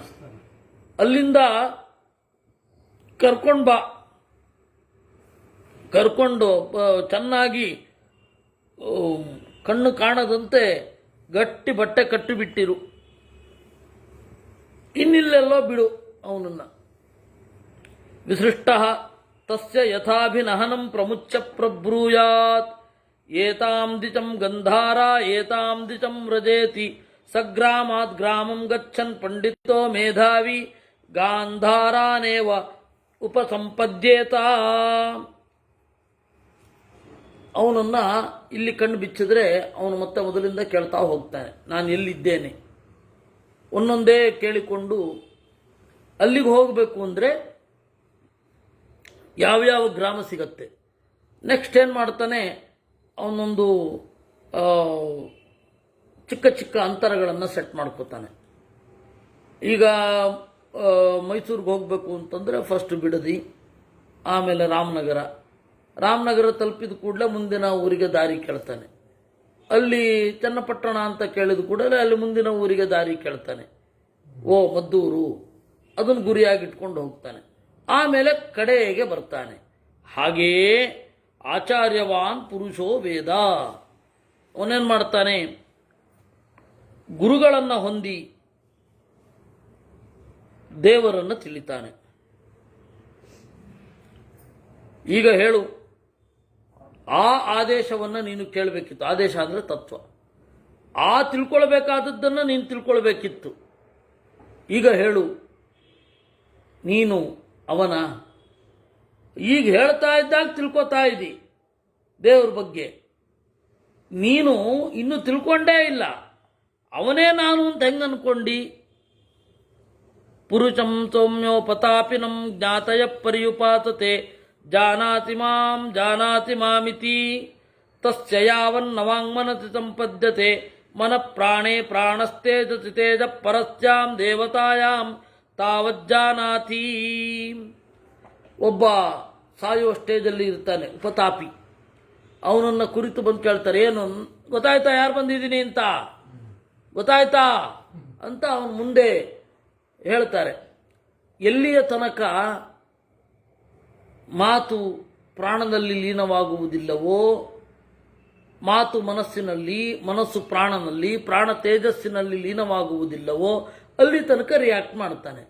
ಅಲ್ಲಿಂದ ಕರ್ಕೊಂಡು ಚೆನ್ನಾಗಿ ಕಣ್ಣು ಕಾಣದಂತೆ ಗಟ್ಟಿ ಬಟ್ಟೆ ಕಟ್ಟಿಬಿಟ್ಟಿರು. ಇನ್ನಿಲ್ಲೆಲ್ಲೋ ಬಿಡು ಅವನನ್ನ. ವಿಸೃಷ್ಟ ತಸ್ಯ ಯಥಾಭಿನಹನಂ ಪ್ರಮುಚ್ಯ ಪ್ರಬ್ರೂಯಾತ್ ಏತಾಂ ದಿಚಂ ಗಂಧಾರ ಏತಾಂ ದಿಚಂ ವ್ರಜೇತಿ ಸಗ್ರಾಮಾತ್ ಗ್ರಾಮಂ ಗಚ್ಚನ್ ಪಂಡಿತೋ ಮೇಧಾವಿ ಗಾಂಧಾರಾನೇವ ಉಪಸಂಪದ್ಯೇತ. ಅವನನ್ನ ಇಲ್ಲಿ ಕಣ್ಣು ಬಿಚ್ಚಿದ್ರೆ ಅವನು ಮತ್ತೆ ಮೊದಲಿಂದ ಕೇಳ್ತಾ ಹೋಗ್ತಾನೆ, ನಾನು ಎಲ್ಲಿದ್ದೇನೆ. ಒಂದೊಂದೇ ಕೇಳಿಕೊಂಡು ಅಲ್ಲಿಗೆ ಹೋಗಬೇಕು ಅಂದರೆ ಯಾವ್ಯಾವ ಗ್ರಾಮ ಸಿಗತ್ತೆ. ನೆಕ್ಸ್ಟ್ ಏನು ಮಾಡ್ತಾನೆ, ಅವನೊಂದು ಚಿಕ್ಕ ಚಿಕ್ಕ ಅಂತರಗಳನ್ನು ಸೆಟ್ ಮಾಡ್ಕೋತಾನೆ. ಈಗ ಮೈಸೂರಿಗೆ ಹೋಗಬೇಕು ಅಂತಂದರೆ ಫಸ್ಟ್ ಬಿಡದಿ, ಆಮೇಲೆ ರಾಮನಗರ ತಲುಪಿದ ಕೂಡಲೇ ಮುಂದಿನ ಊರಿಗೆ ದಾರಿ ಕೇಳ್ತಾನೆ. ಅಲ್ಲಿ ಚನ್ನಪಟ್ಟಣ ಅಂತ ಕೇಳಿದ ಕೂಡಲೇ ಅಲ್ಲಿ ಮುಂದಿನ ಊರಿಗೆ ದಾರಿ ಕೇಳ್ತಾನೆ. ಮದ್ದೂರು, ಅದನ್ನು ಗುರಿಯಾಗಿಟ್ಕೊಂಡು ಹೋಗ್ತಾನೆ. ಆಮೇಲೆ ಕಡೆಗೆ ಬರ್ತಾನೆ. ಹಾಗೆಯೇ ಆಚಾರ್ಯವಾನ್ ಪುರುಷೋ ವೇದ. ಅವನೇನು ಮಾಡ್ತಾನೆ, ಗುರುಗಳನ್ನು ಹೊಂದಿ ದೇವರನ್ನು ತಿಳಿತಾನೆ. ಈಗ ಹೇಳು, ಆ ಆದೇಶವನ್ನು ನೀನು ಕೇಳಬೇಕಿತ್ತು. ಆದೇಶ ಅಂದರೆ ತತ್ವ. ಆ ತಿಳ್ಕೊಳ್ಬೇಕಾದದ್ದನ್ನು ನೀನು ತಿಳ್ಕೊಳ್ಬೇಕಿತ್ತು. ಈಗ ಹೇಳು, ನೀನು ಅವನ ಈಗ ಹೇಳ್ತಾ ಇದ್ದಾಗ ತಿಳ್ಕೊತಾ ಇದ್ದಿ ದೇವ್ರ ಬಗ್ಗೆ. ನೀನು ಇನ್ನೂ ತಿಳ್ಕೊಂಡೇ ಇಲ್ಲ, ಅವನೇ ನಾನು ಅಂತ ಹೆಂಗೆ ಅನ್ಕೊಂಡಿ? ಪುರುಷಂ ಸೌಮ್ಯೋಪತಾಪಿನಂ ಜ್ಞಾತಯ ಪರ್ಯುಪಾತತೆ ಜಾನಾತಿ ಮಾಮಿತಿ ತಸ್ಯ ಯಾವನ್ನವಾಂಗ್ಮನತಿ ಸಂಪದ್ಯತೆ ಮನ ಪ್ರಾಣೇ ಪ್ರಾಣಸ್ತೇಜತಿ ತೇಜ ಪರಸ್ಯಾಂ ದೇವತಾಯಾಂ ತಾವಜ್ಜಾನಾತಿ. ಒಬ್ಬ ಸಾಯುವ ಸ್ಟೇಜಲ್ಲಿ ಇರ್ತಾನೆ, ಉಪತಾಪಿ. ಅವನನ್ನು ಕುರಿತು ಬಂದು ಕೇಳ್ತಾರೆ, ಏನು ಗೊತ್ತಾಯ್ತಾ ಯಾರು ಬಂದಿದ್ದೀನಿ ಅಂತ, ಗೊತ್ತಾಯ್ತಾ ಅಂತ ಅವನು ಮುಂದೆ ಹೇಳ್ತಾರೆ. ಎಲ್ಲಿಯ ತನಕ ಮಾತು ಪ್ರಾಣದಲ್ಲಿ ಲೀನವಾಗುವುದಿಲ್ಲವೋ, ಮಾತು ಮನಸ್ಸಿನಲ್ಲಿ, ಮನಸ್ಸು ಪ್ರಾಣನಲ್ಲಿ, ಪ್ರಾಣ ತೇಜಸ್ಸಿನಲ್ಲಿ ಲೀನವಾಗುವುದಿಲ್ಲವೋ ಅಲ್ಲಿ ತನಕ ರಿಯಾಕ್ಟ್ ಮಾಡ್ತಾನೆ.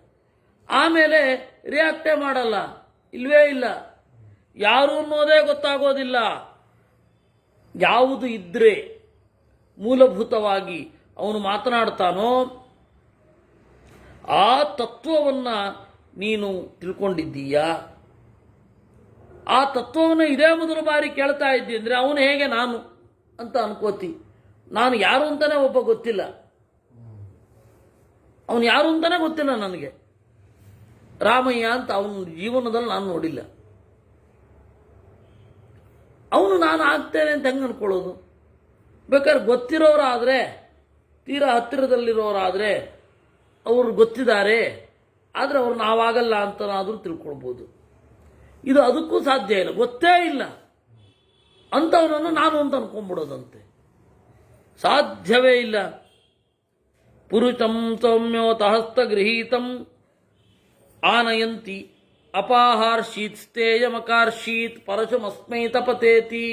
ಆಮೇಲೆ ರಿಯಾಕ್ಟೇ ಮಾಡಲ್ಲ, ಇಲ್ವೇ ಇಲ್ಲ. ಯಾರು ಅನ್ನೋದೇ ಗೊತ್ತಾಗೋದಿಲ್ಲ. ಯಾವುದು ಇದ್ರೆ ಮೂಲಭೂತವಾಗಿ ಅವನು ಮಾತನಾಡ್ತಾನೋ ಆ ತತ್ವವನ್ನು ನೀನು ತಿಳ್ಕೊಂಡಿದ್ದೀಯಾ, ಆ ತತ್ವವನ್ನು ಇದೇ ಮೊದಲ ಬಾರಿ ಕೇಳ್ತಾ ಇದ್ದಿ ಅಂದರೆ ಅವನು ಹೇಗೆ ನಾನು ಅಂತ ಅನ್ಕೋತಿ. ನಾನು ಯಾರು ಅಂತಾನೆ ಒಬ್ಬ ಗೊತ್ತಿಲ್ಲ, ಅವನು ಯಾರು ಅಂತಾನೆ ಗೊತ್ತಿಲ್ಲ ನನಗೆ. ರಾಮಯ್ಯ ಅಂತ ಅವನ ಜೀವನದಲ್ಲಿ ನಾನು ನೋಡಿಲ್ಲ. ಅವನು ನಾನು ಆಗ್ತೇನೆ ಅಂತ ಹೆಂಗೆ ಅನ್ಕೊಳ್ಳೋದು? ಬೇಕಾದ್ರೆ ಗೊತ್ತಿರೋರಾದರೆ, ತೀರಾ ಹತ್ತಿರದಲ್ಲಿರೋರಾದರೆ ಅವರು ಗೊತ್ತಿದ್ದಾರೆ, ಆದರೆ ಅವ್ರು ನಾವಾಗಲ್ಲ ಅಂತನಾದರೂ ತಿಳ್ಕೊಳ್ಬೋದು. ಇದು ಅದಕ್ಕೂ ಸಾಧ್ಯ ಇಲ್ಲ, ಗೊತ್ತೇ ಇಲ್ಲ ಅಂಥವನನ್ನು ನಾನು ಅಂತ ಅನ್ಕೊಂಡ್ಬಿಡೋದಂತೆ, ಸಾಧ್ಯವೇ ಇಲ್ಲ. ಪುರುಷಂ ಸೌಮ್ಯೋತ ಹಸ್ತಗೃಹೀತಂ ಆನಯಂತಿ ಅಪಾಹಾರ್ಷೀತ್ ಸ್ಥೇಯಮಕಾರ್ಷೀತ್ ಪರಶುಮಸ್ಮೈ ತಪತೇತಿ.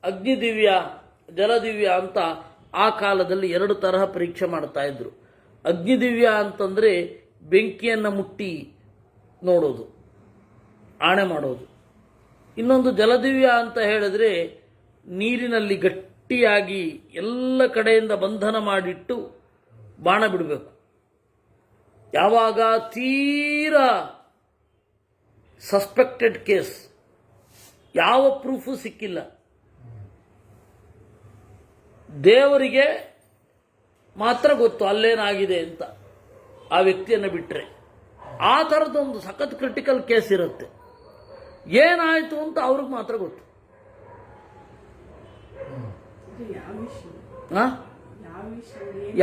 ಅಗ್ನಿದಿವ್ಯ, ಜಲದಿವ್ಯ ಅಂತ ಆ ಕಾಲದಲ್ಲಿ ಎರಡು ತರಹ ಪರೀಕ್ಷೆ ಮಾಡ್ತಾ ಇದ್ರು. ಅಗ್ನಿದಿವ್ಯ ಅಂತಂದರೆ ಬೆಂಕಿಯನ್ನು ಮುಟ್ಟಿ ನೋಡೋದು, ಆಣೆ ಮಾಡೋದು. ಇನ್ನೊಂದು ಜಲದಿವ್ಯ ಅಂತ ಹೇಳಿದ್ರೆ ನೀರಿನಲ್ಲಿ ಗಟ್ಟಿಯಾಗಿ ಎಲ್ಲ ಕಡೆಯಿಂದ ಬಂಧನ ಮಾಡಿಟ್ಟು ಬಾಣ ಬಿಡಬೇಕು. ಯಾವಾಗ ತೀರಾ ಸಸ್ಪೆಕ್ಟೆಡ್ ಕೇಸ್, ಯಾವ ಪ್ರೂಫು ಸಿಕ್ಕಿಲ್ಲ, ದೇವರಿಗೆ ಮಾತ್ರ ಗೊತ್ತು ಅಲ್ಲೇನಾಗಿದೆ ಅಂತ, ಆ ವ್ಯಕ್ತಿಯನ್ನು ಬಿಟ್ಟರೆ. ಆ ಥರದೊಂದು ಸಖತ್ ಕ್ರಿಟಿಕಲ್ ಕೇಸ್ ಇರುತ್ತೆ. ಏನಾಯಿತು ಅಂತ ಅವ್ರಿಗೆ ಮಾತ್ರ ಗೊತ್ತು.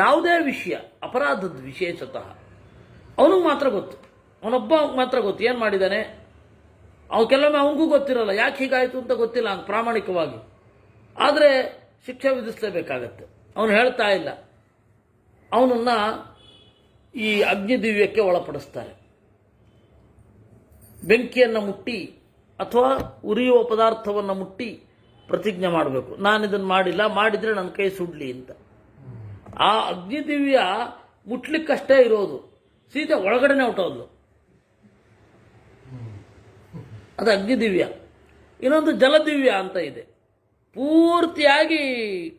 ಯಾವುದೇ ವಿಷಯ, ಅಪರಾಧದ ವಿಶೇಷತಃ ಅವನಿಗೆ ಮಾತ್ರ ಗೊತ್ತು, ಅವನೊಬ್ಬ ಮಾತ್ರ ಗೊತ್ತು ಏನು ಮಾಡಿದ್ದಾನೆ. ಕೆಲವೊಮ್ಮೆ ಅವನಿಗೂ ಗೊತ್ತಿರಲ್ಲ, ಯಾಕೆ ಹೀಗಾಯಿತು ಅಂತ ಗೊತ್ತಿಲ್ಲ ಅಂತ ಪ್ರಾಮಾಣಿಕವಾಗಿ, ಆದರೆ ಶಿಕ್ಷೆ ವಿಧಿಸಲೇಬೇಕಾಗತ್ತೆ. ಅವನು ಹೇಳ್ತಾ ಇಲ್ಲ. ಅವನನ್ನು ಈ ಅಗ್ನಿದಿವ್ಯಕ್ಕೆ ಒಳಪಡಿಸ್ತಾರೆ. ಬೆಂಕಿಯನ್ನು ಮುಟ್ಟಿ ಅಥವಾ ಉರಿಯುವ ಪದಾರ್ಥವನ್ನು ಮುಟ್ಟಿ ಪ್ರತಿಜ್ಞೆ ಮಾಡಬೇಕು, ನಾನಿದನ್ನು ಮಾಡಿಲ್ಲ, ಮಾಡಿದರೆ ನನ್ನ ಕೈ ಸುಡ್ಲಿ ಅಂತ. ಆ ಅಗ್ನಿದಿವ್ಯ ಮುಟ್ಲಿಕ್ಕಷ್ಟೇ ಇರೋದು, ಸೀದಾ ಒಳಗಡೆನೆ ಹೊಟ್ಟೋದ್ಲು, ಅದು ಅಗ್ನಿದಿವ್ಯ. ಇನ್ನೊಂದು ಜಲದಿವ್ಯ ಅಂತ ಇದೆ, ಪೂರ್ತಿಯಾಗಿ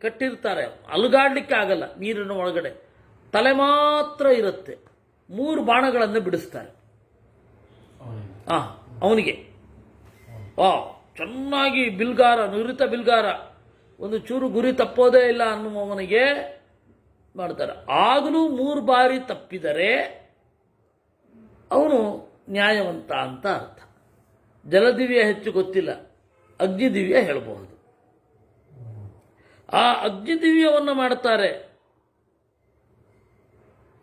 ಕಟ್ಟಿರ್ತಾರೆ, ಅಲುಗಾಡ್ಲಿಕ್ಕೆ ಆಗಲ್ಲ, ನೀರಿನ ಒಳಗಡೆ ತಲೆ ಮಾತ್ರ ಇರುತ್ತೆ. 3 ಬಾಣಗಳನ್ನು ಬಿಡಿಸ್ತಾರೆ ಅವನಿಗೆ. ಚೆನ್ನಾಗಿ ಬಿಲ್ಗಾರ, ನುರಿತ ಬಿಲ್ಗಾರ, ಒಂದು ಚೂರು ಗುರಿ ತಪ್ಪೋದೇ ಇಲ್ಲ ಅನ್ನುವವನಿಗೆ ಮಾಡ್ತಾರೆ. ಆಗಲೂ 3 ಬಾರಿ ತಪ್ಪಿದರೆ ಅವನು ನ್ಯಾಯವಂತ ಅಂತ ಅರ್ಥ. ಜಲದಿವ್ಯ ಹೆಚ್ಚು ಗೊತ್ತಿಲ್ಲ, ಅಗ್ನಿದಿವ್ಯ ಹೇಳಬಹುದು. ಆ ಅಗ್ನಿದಿವ್ಯವನ್ನು ಮಾಡ್ತಾರೆ.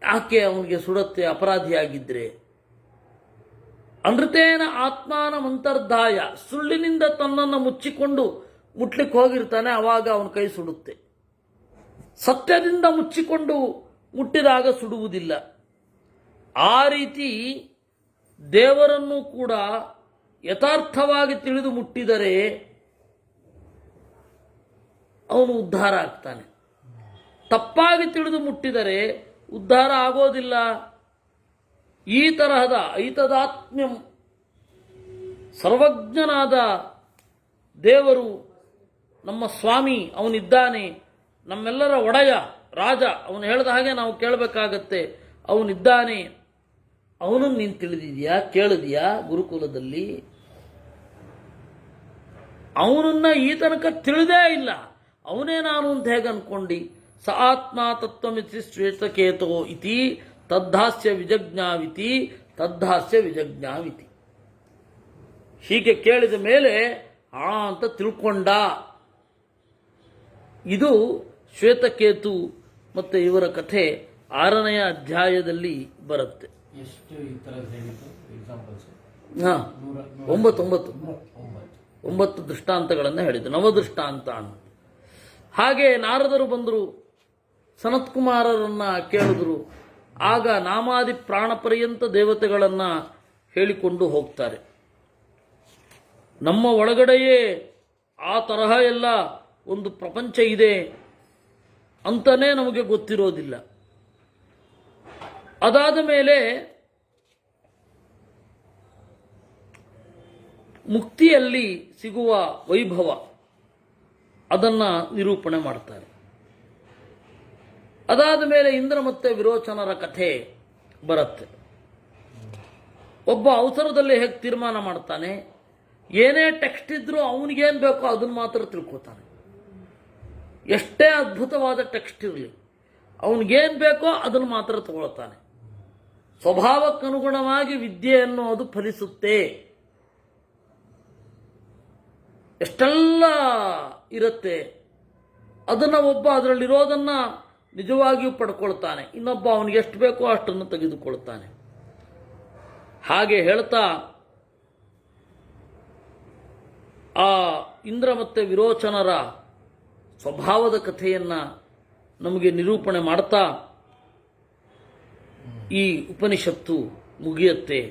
ಯಾಕೆ ಅವನಿಗೆ ಸುಡತ್ತೆ ಅಪರಾಧಿಯಾಗಿದ್ರೆ? ಅನೃತೇನ ಆತ್ಮಾನ ಮಂತರ್ಧಾಯ, ಸುಳ್ಳಿನಿಂದ ತನ್ನನ್ನು ಮುಚ್ಚಿಕೊಂಡು ಮುಟ್ಲಿಕ್ಕೆ ಹೋಗಿರ್ತಾನೆ, ಆವಾಗ ಅವನ ಕೈ ಸುಡುತ್ತೆ. ಸತ್ಯದಿಂದ ಮುಚ್ಚಿಕೊಂಡು ಮುಟ್ಟಿದಾಗ ಸುಡುವುದಿಲ್ಲ. ಆ ರೀತಿ ದೇವರನ್ನು ಕೂಡ ಯಥಾರ್ಥವಾಗಿ ತಿಳಿದು ಮುಟ್ಟಿದರೆ ಅವನು ಉದ್ಧಾರ ಆಗ್ತಾನೆ. ತಪ್ಪಾಗಿ ತಿಳಿದು ಮುಟ್ಟಿದರೆ ಉದ್ಧಾರ ಆಗೋದಿಲ್ಲ. ಈ ತರಹದ ಐತದಾತ್ಮ್ಯಂ, ಸರ್ವಜ್ಞನಾದ ದೇವರು ನಮ್ಮ ಸ್ವಾಮಿ, ಅವನಿದ್ದಾನೆ, ನಮ್ಮೆಲ್ಲರ ಒಡೆಯ ರಾಜ, ಅವನು ಹೇಳಿದ ಹಾಗೆ ನಾವು ಕೇಳಬೇಕಾಗತ್ತೆ. ಅವನಿದ್ದಾನೆ, ಅವನನ್ನು ನೀನು ತಿಳಿದಿದೆಯಾ, ಕೇಳಿದೆಯಾ ಗುರುಕುಲದಲ್ಲಿ? ಅವನನ್ನ ಈ ತನಕ ತಿಳಿದೇ ಇಲ್ಲ, ಅವನೇ ನಾನು ಅಂತ ಹೇಗೆ ಅನ್ಕೊಂಡಿ? ಸ ಆತ್ಮ ತತ್ವಮಿತಿ ಶ್ವೇತಕೇತೋ ಇತಿ ತದ್ಧಾಸ್ಯ ವಿಜಜ್ಞಾವಿತಿ ತದ್ಧಾಸ್ಯ ವಿಜಜ್ಞಾವಿತಿ. ಹೀಗೆ ಕೇಳಿದ ಮೇಲೆ ಅಂತ ತಿಳ್ಕೊಂಡ. ಇದು ಶ್ವೇತಕೇತು ಮತ್ತು ಇವರ ಕಥೆ 6ನೇ ಅಧ್ಯಾಯದಲ್ಲಿ ಬರುತ್ತೆ. ಎಷ್ಟು ಈ ಥರದ್ದು ಹೇಳಿದ್ದು ಎಕ್ಸಾಂಪಲ್ಸ್? ಹಾಂ 9 ದೃಷ್ಟಾಂತಗಳನ್ನು ಹೇಳಿದ್ದು, ನವದೃಷ್ಟಾಂತ ಅಂತ. ಹಾಗೆ ನಾರದರು ಬಂದರು, ಸನತ್ಕುಮಾರರನ್ನ ಕೇಳಿದ್ರು. ಆಗ ನಾಮಾದಿ ಪ್ರಾಣ ಪರ್ಯಂತ ದೇವತೆಗಳನ್ನು ಹೇಳಿಕೊಂಡು ಹೋಗ್ತಾರೆ. ನಮ್ಮ ಒಳಗಡೆಯೇ ಆ ತರಹ ಎಲ್ಲ ಒಂದು ಪ್ರಪಂಚ ಇದೆ ಅಂತಲೇ ನಮಗೆ ಗೊತ್ತಿರೋದಿಲ್ಲ. ಅದಾದ ಮೇಲೆ ಮುಕ್ತಿಯಲ್ಲಿ ಸಿಗುವ ವೈಭವ ಅದನ್ನು ನಿರೂಪಣೆ ಮಾಡ್ತಾರೆ. ಅದಾದ ಮೇಲೆ ಇಂದ್ರ ಮತ್ತೆ ವಿರೋಚನರ ಕಥೆ ಬರುತ್ತೆ. ಒಬ್ಬ ಅವಸರದಲ್ಲಿ ಹೇಗೆ ತೀರ್ಮಾನ ಮಾಡ್ತಾನೆ, ಏನೇ ಟೆಕ್ಸ್ಟ್ ಇದ್ರೂ ಅವನಿಗೇನು ಬೇಕೋ ಅದನ್ನು ಮಾತ್ರ ತಿಳ್ಕೊತಾನೆ. ಎಷ್ಟೇ ಅದ್ಭುತವಾದ ಟೆಕ್ಸ್ಟ್ ಇರಲಿ, ಅವನಿಗೇನು ಬೇಕೋ ಅದನ್ನು ಮಾತ್ರ ತಗೊಳ್ತಾನೆ. ಸ್ವಭಾವಕ್ಕನುಗುಣವಾಗಿ ವಿದ್ಯೆ ಅನ್ನೋದು ಫಲಿಸುತ್ತೆ. ಎಷ್ಟೆಲ್ಲ ಇರುತ್ತೆ, ಅದನ್ನು ಒಬ್ಬ ಅದರಲ್ಲಿರೋದನ್ನು ನಿಜವಾಗಿಯೂ ಪಡ್ಕೊಳ್ತಾನೆ, ಇನ್ನೊಬ್ಬ ಅವನಿಗೆ ಎಷ್ಟು ಬೇಕೋ ಅಷ್ಟನ್ನು ತೆಗೆದುಕೊಳ್ತಾನೆ. ಹಾಗೆ ಹೇಳ್ತಾ ಆ ಇಂದ್ರ ಮತ್ತು ವಿರೋಚನರ ಸ್ವಭಾವದ ಕಥೆಯನ್ನು ನಮಗೆ ನಿರೂಪಣೆ ಮಾಡ್ತಾ ಈ ಉಪನಿಷತ್ತು ಮುಗಿಯುತ್ತೆ.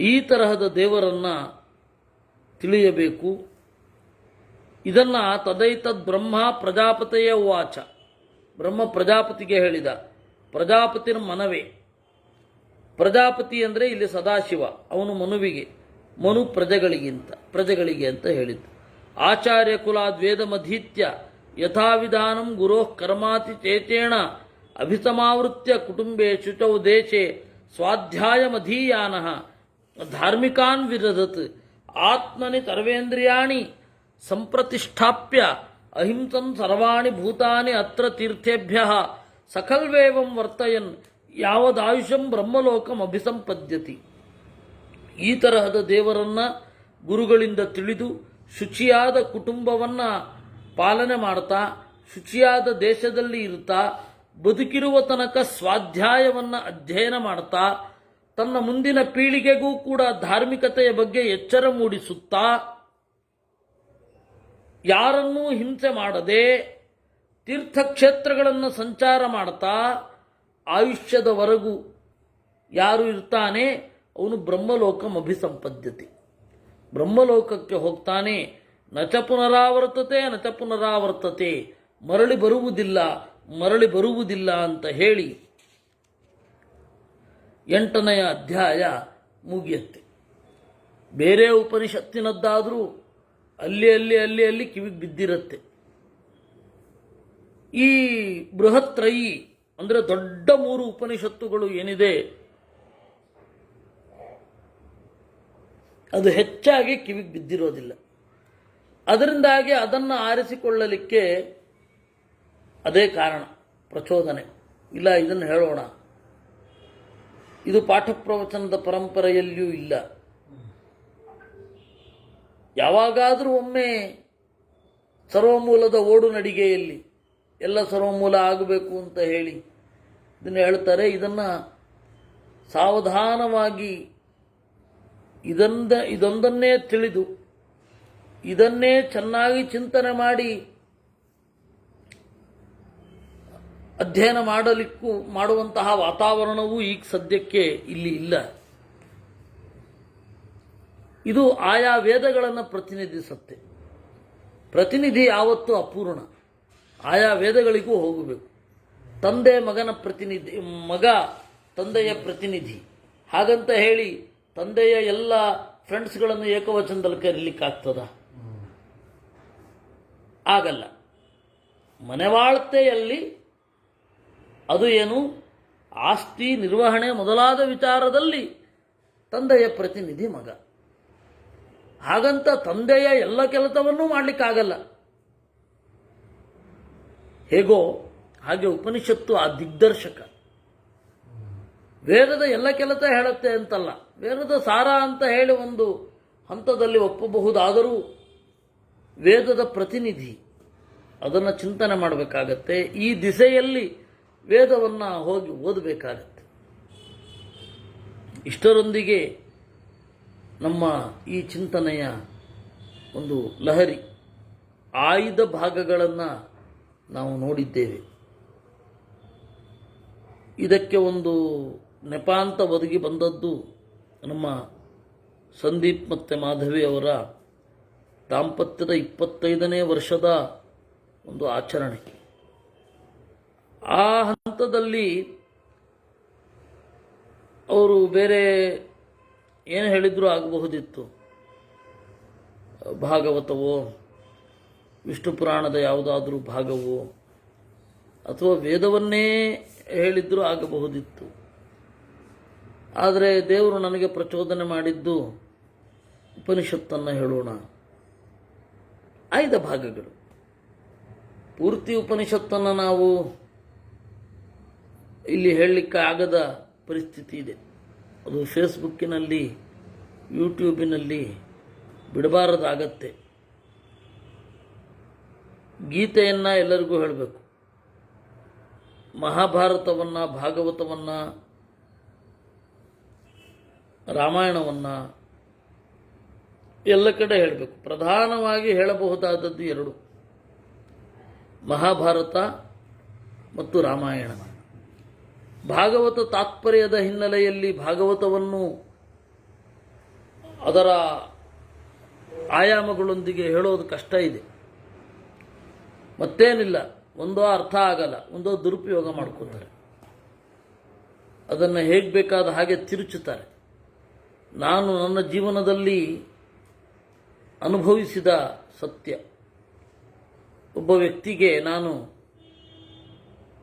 ಈ ತರಹದ ದೇವರನ್ನು ತಿಳಿಯಬೇಕು. ಇದನ್ನು ತದೈತದ್ ಬ್ರಹ್ಮ ಪ್ರಜಾಪತಿಯ ವಾಚ, ಬ್ರಹ್ಮ ಪ್ರಜಾಪತಿಗೆ ಹೇಳಿದ. ಪ್ರಜಾಪತಿನ ಮನವೇ, ಪ್ರಜಾಪತಿ ಅಂದರೆ ಇಲ್ಲಿ ಸದಾಶಿವ, ಅವನು ಮನುವಿಗೆ, ಮನು ಪ್ರಜೆಗಳಿಗೆ ಅಂತ ಹೇಳಿದ್ದು. ಆಚಾರ್ಯ ಕುಲಾದ್ವೇದಮಧೀತ್ಯ ಯಥಾವಿಧಾನಂ ಗುರೋಃ ಕರ್ಮಾತಿ ಚೇತೇಣ ಅಭಿಸಮಾವೃತ್ಯ ಕುಟುಂಬೇ ಶುಚೌ ದೇಶೆ ಸ್ವಾಧ್ಯಾಯಮಧೀಯಾನಃ ಧಾರ್ಮಿಕಾನ್ ವಿರದತ್ ಆತ್ಮನಿ ಸರ್ವೇಂದ್ರಿಯಾಣಿ ಸಂಪ್ರತಿಷ್ಠಾಪ್ಯ ಅಹಿಂಸಂ ಸರ್ವಾಣಿ ಭೂತಾನಿ ಅತ್ರ ತೀರ್ಥೇಭ್ಯಃ ಸಕಲ್ವೇವಂ ವರ್ತಯನ್ ಯಾವದಾಯುಷಂ ಬ್ರಹ್ಮಲೋಕಂ ಅಭಿಸಂಪದ್ಯತಿ. ಈ ತರಹದ ದೇವರನ್ನು ಗುರುಗಳಿಂದ ತಿಳಿದು ಶುಚಿಯಾದ ಕುಟುಂಬವನ್ನು ಪಾಲನೆ ಮಾಡ್ತಾ, ಶುಚಿಯಾದ ದೇಶದಲ್ಲಿ ಇರ್ತಾ, ಬದುಕಿರುವ ತನಕ ಸ್ವಾಧ್ಯಾಯವನ್ನು ಅಧ್ಯಯನ ಮಾಡ್ತಾ, ತನ್ನ ಮುಂದಿನ ಪೀಳಿಗೆಗೂ ಕೂಡ ಧಾರ್ಮಿಕತೆಯ ಬಗ್ಗೆ ಎಚ್ಚರ ಮೂಡಿಸುತ್ತಾ, ಯಾರನ್ನೂ ಹಿಂಸೆ ಮಾಡದೆ ತೀರ್ಥಕ್ಷೇತ್ರಗಳನ್ನು ಸಂಚಾರ ಮಾಡ್ತಾ ಆಯುಷ್ಯದವರೆಗೂ ಯಾರು ಇರ್ತಾನೆ ಅವನು ಬ್ರಹ್ಮಲೋಕಂ ಅಭಿಸಂಪದ್ಯತೆ, ಬ್ರಹ್ಮಲೋಕಕ್ಕೆ ಹೋಗ್ತಾನೆ. ನಚ ಪುನರಾವರ್ತತೆ, ಮರಳಿ ಬರುವುದಿಲ್ಲ ಅಂತ ಹೇಳಿ 8ನೇ ಅಧ್ಯಾಯ ಮುಗಿಯುತ್ತೆ. ಬೇರೆ ಉಪನಿಷತ್ತಿನದ್ದಾದರೂ ಅಲ್ಲಿ ಕಿವಿಗೆ ಬಿದ್ದಿರುತ್ತೆ. ಈ ಬೃಹತ್ರಯಿ ಅಂದರೆ ದೊಡ್ಡ 3 ಉಪನಿಷತ್ತುಗಳು ಏನಿದೆ, ಅದು ಹೆಚ್ಚಾಗಿ ಕಿವಿಗೆ ಬಿದ್ದಿರೋದಿಲ್ಲ. ಅದರಿಂದಾಗಿ ಅದನ್ನು ಆರಿಸಿಕೊಳ್ಳಲಿಕ್ಕೆ ಅದೇ ಕಾರಣ, ಪ್ರಚೋದನೆ. ಇಲ್ಲ, ಇದನ್ನು ಹೇಳೋಣ, ಇದು ಪಾಠ ಪ್ರವಚನದ ಪರಂಪರೆಯಲ್ಲಿಯೂ ಇಲ್ಲ. ಯಾವಾಗಾದರೂ ಒಮ್ಮೆ ಸರ್ವಮೂಲದ ಓಡು ನಡಿಗೆಯಲ್ಲಿ ಎಲ್ಲ ಸರ್ವಮೂಲ ಆಗಬೇಕು ಅಂತ ಹೇಳಿ ಇದನ್ನು ಹೇಳ್ತಾರೆ. ಇದನ್ನು ಸಾವಧಾನವಾಗಿ ಇದೊಂದನ್ನೇ ತಿಳಿದು ಇದನ್ನೇ ಚೆನ್ನಾಗಿ ಚಿಂತನೆ ಮಾಡಿ ಅಧ್ಯಯನ ಮಾಡುವಂತಹ ವಾತಾವರಣವೂ ಈಗ ಸದ್ಯಕ್ಕೆ ಇಲ್ಲಿ ಇಲ್ಲ. ಇದು ಆಯಾ ವೇದಗಳನ್ನು ಪ್ರತಿನಿಧಿಸುತ್ತೆ. ಪ್ರತಿನಿಧಿ ಯಾವತ್ತೂ ಅಪೂರ್ಣ, ಆಯಾ ವೇದಗಳಿಗೂ ಹೋಗಬೇಕು. ತಂದೆ ಮಗನ ಪ್ರತಿನಿಧಿ, ಮಗ ತಂದೆಯ ಪ್ರತಿನಿಧಿ, ಹಾಗಂತ ಹೇಳಿ ತಂದೆಯ ಎಲ್ಲ ಫ್ರೆಂಡ್ಸ್ಗಳನ್ನು ಏಕವಚನದಲ್ಲಿ ಕರೀಲಿಕ್ಕಾಗ್ತದ? ಆಗಲ್ಲ. ಮನೆವಾಳ್ತೆಯಲ್ಲಿ ಅದು ಏನು, ಆಸ್ತಿ ನಿರ್ವಹಣೆ ಮೊದಲಾದ ವಿಚಾರದಲ್ಲಿ ತಂದೆಯ ಪ್ರತಿನಿಧಿ ಮಗ. ಹಾಗಂತ ತಂದೆಯ ಎಲ್ಲ ಕೆಲಸವನ್ನೂ ಮಾಡಲಿಕ್ಕಾಗಲ್ಲ. ಹೇಗೋ ಹಾಗೆ ಉಪನಿಷತ್ತು ಆ ದಿಗ್ದರ್ಶಕ. ವೇದದ ಎಲ್ಲ ಕೆಲಸ ಹೇಳುತ್ತೆ ಅಂತಲ್ಲ, ವೇದದ ಸಾರ ಅಂತ ಹೇಳಿ ಒಂದು ಹಂತದಲ್ಲಿ ಒಪ್ಪಬಹುದಾದರೂ ವೇದದ ಪ್ರತಿನಿಧಿ, ಅದನ್ನು ಚಿಂತನೆ ಮಾಡಬೇಕಾಗತ್ತೆ. ಈ ದಿಸೆಯಲ್ಲಿ ವೇದವನ್ನು ಹೋಗಿ ಓದಬೇಕಾಗತ್ತೆ. ಇಷ್ಟರೊಂದಿಗೆ ನಮ್ಮ ಈ ಚಿಂತನೆಯ ಒಂದು ಲಹರಿ ಆಯ್ದ ಭಾಗಗಳನ್ನು ನಾವು ನೋಡಿದ್ದೇವೆ. ಇದಕ್ಕೆ ಒಂದು ನೆಪಾಂತ ಒದಗಿ ಬಂದದ್ದು ನಮ್ಮ ಸಂದೀಪ್ ಮತ್ತು ಮಾಧವಿ ಅವರ ದಾಂಪತ್ಯದ 25ನೇ ವರ್ಷದ ಒಂದು ಆಚರಣೆ. ಆ ಹಂತದಲ್ಲಿ ಅವರು ಬೇರೆ ಏನು ಹೇಳಿದರೂ ಆಗಬಹುದಿತ್ತು. ಭಾಗವತವೋ, ವಿಷ್ಣು ಪುರಾಣದ ಯಾವುದಾದ್ರೂ ಭಾಗವೋ, ಅಥವಾ ವೇದವನ್ನೇ ಹೇಳಿದರೂ ಆಗಬಹುದಿತ್ತು. ಆದರೆ ದೇವರು ನನಗೆ ಪ್ರಚೋದನೆ ಮಾಡಿದ್ದು ಉಪನಿಷತ್ತನ್ನು ಹೇಳೋಣ. ಆಯ್ದ ಭಾಗಗಳು. ಪೂರ್ತಿ ಉಪನಿಷತ್ತನ್ನು ನಾವು ಇಲ್ಲಿ ಹೇಳಲಿಕ್ಕೆ ಆಗದ ಪರಿಸ್ಥಿತಿ ಇದೆ. ಅದು ಫೇಸ್ಬುಕ್ಕಿನಲ್ಲಿ, ಯೂಟ್ಯೂಬಿನಲ್ಲಿ ಬಿಡಬಾರದಾಗತ್ತೆ. ಗೀತೆಯನ್ನು ಎಲ್ಲರಿಗೂ ಹೇಳಬೇಕು. ಮಹಾಭಾರತವನ್ನು, ಭಾಗವತವನ್ನು, ರಾಮಾಯಣವನ್ನು ಎಲ್ಲ ಕಡೆ ಹೇಳಬೇಕು. ಪ್ರಧಾನವಾಗಿ ಹೇಳಬಹುದಾದದ್ದು 2: ಮಹಾಭಾರತ ಮತ್ತು ರಾಮಾಯಣ. ಭಾಗವತ ತಾತ್ಪರ್ಯದ ಹಿನ್ನೆಲೆಯಲ್ಲಿ ಭಾಗವತವನ್ನು ಅದರ ಆಯಾಮಗಳೊಂದಿಗೆ ಹೇಳೋದು ಕಷ್ಟ ಇದೆ. ಮತ್ತೇನಿಲ್ಲ, ಒಂದೋ ಅರ್ಥ ಆಗಲ್ಲ, ಒಂದೋ ದುರುಪಯೋಗ ಮಾಡ್ಕೋತಾರೆ, ಅದನ್ನು ಹೇಗೆ ಬೇಕಾದ ಹಾಗೆ ತಿರುಚುತ್ತಾರೆ. ನಾನು ನನ್ನ ಜೀವನದಲ್ಲಿ ಅನುಭವಿಸಿದ ಸತ್ಯ. ಒಬ್ಬ ವ್ಯಕ್ತಿಗೆ ನಾನು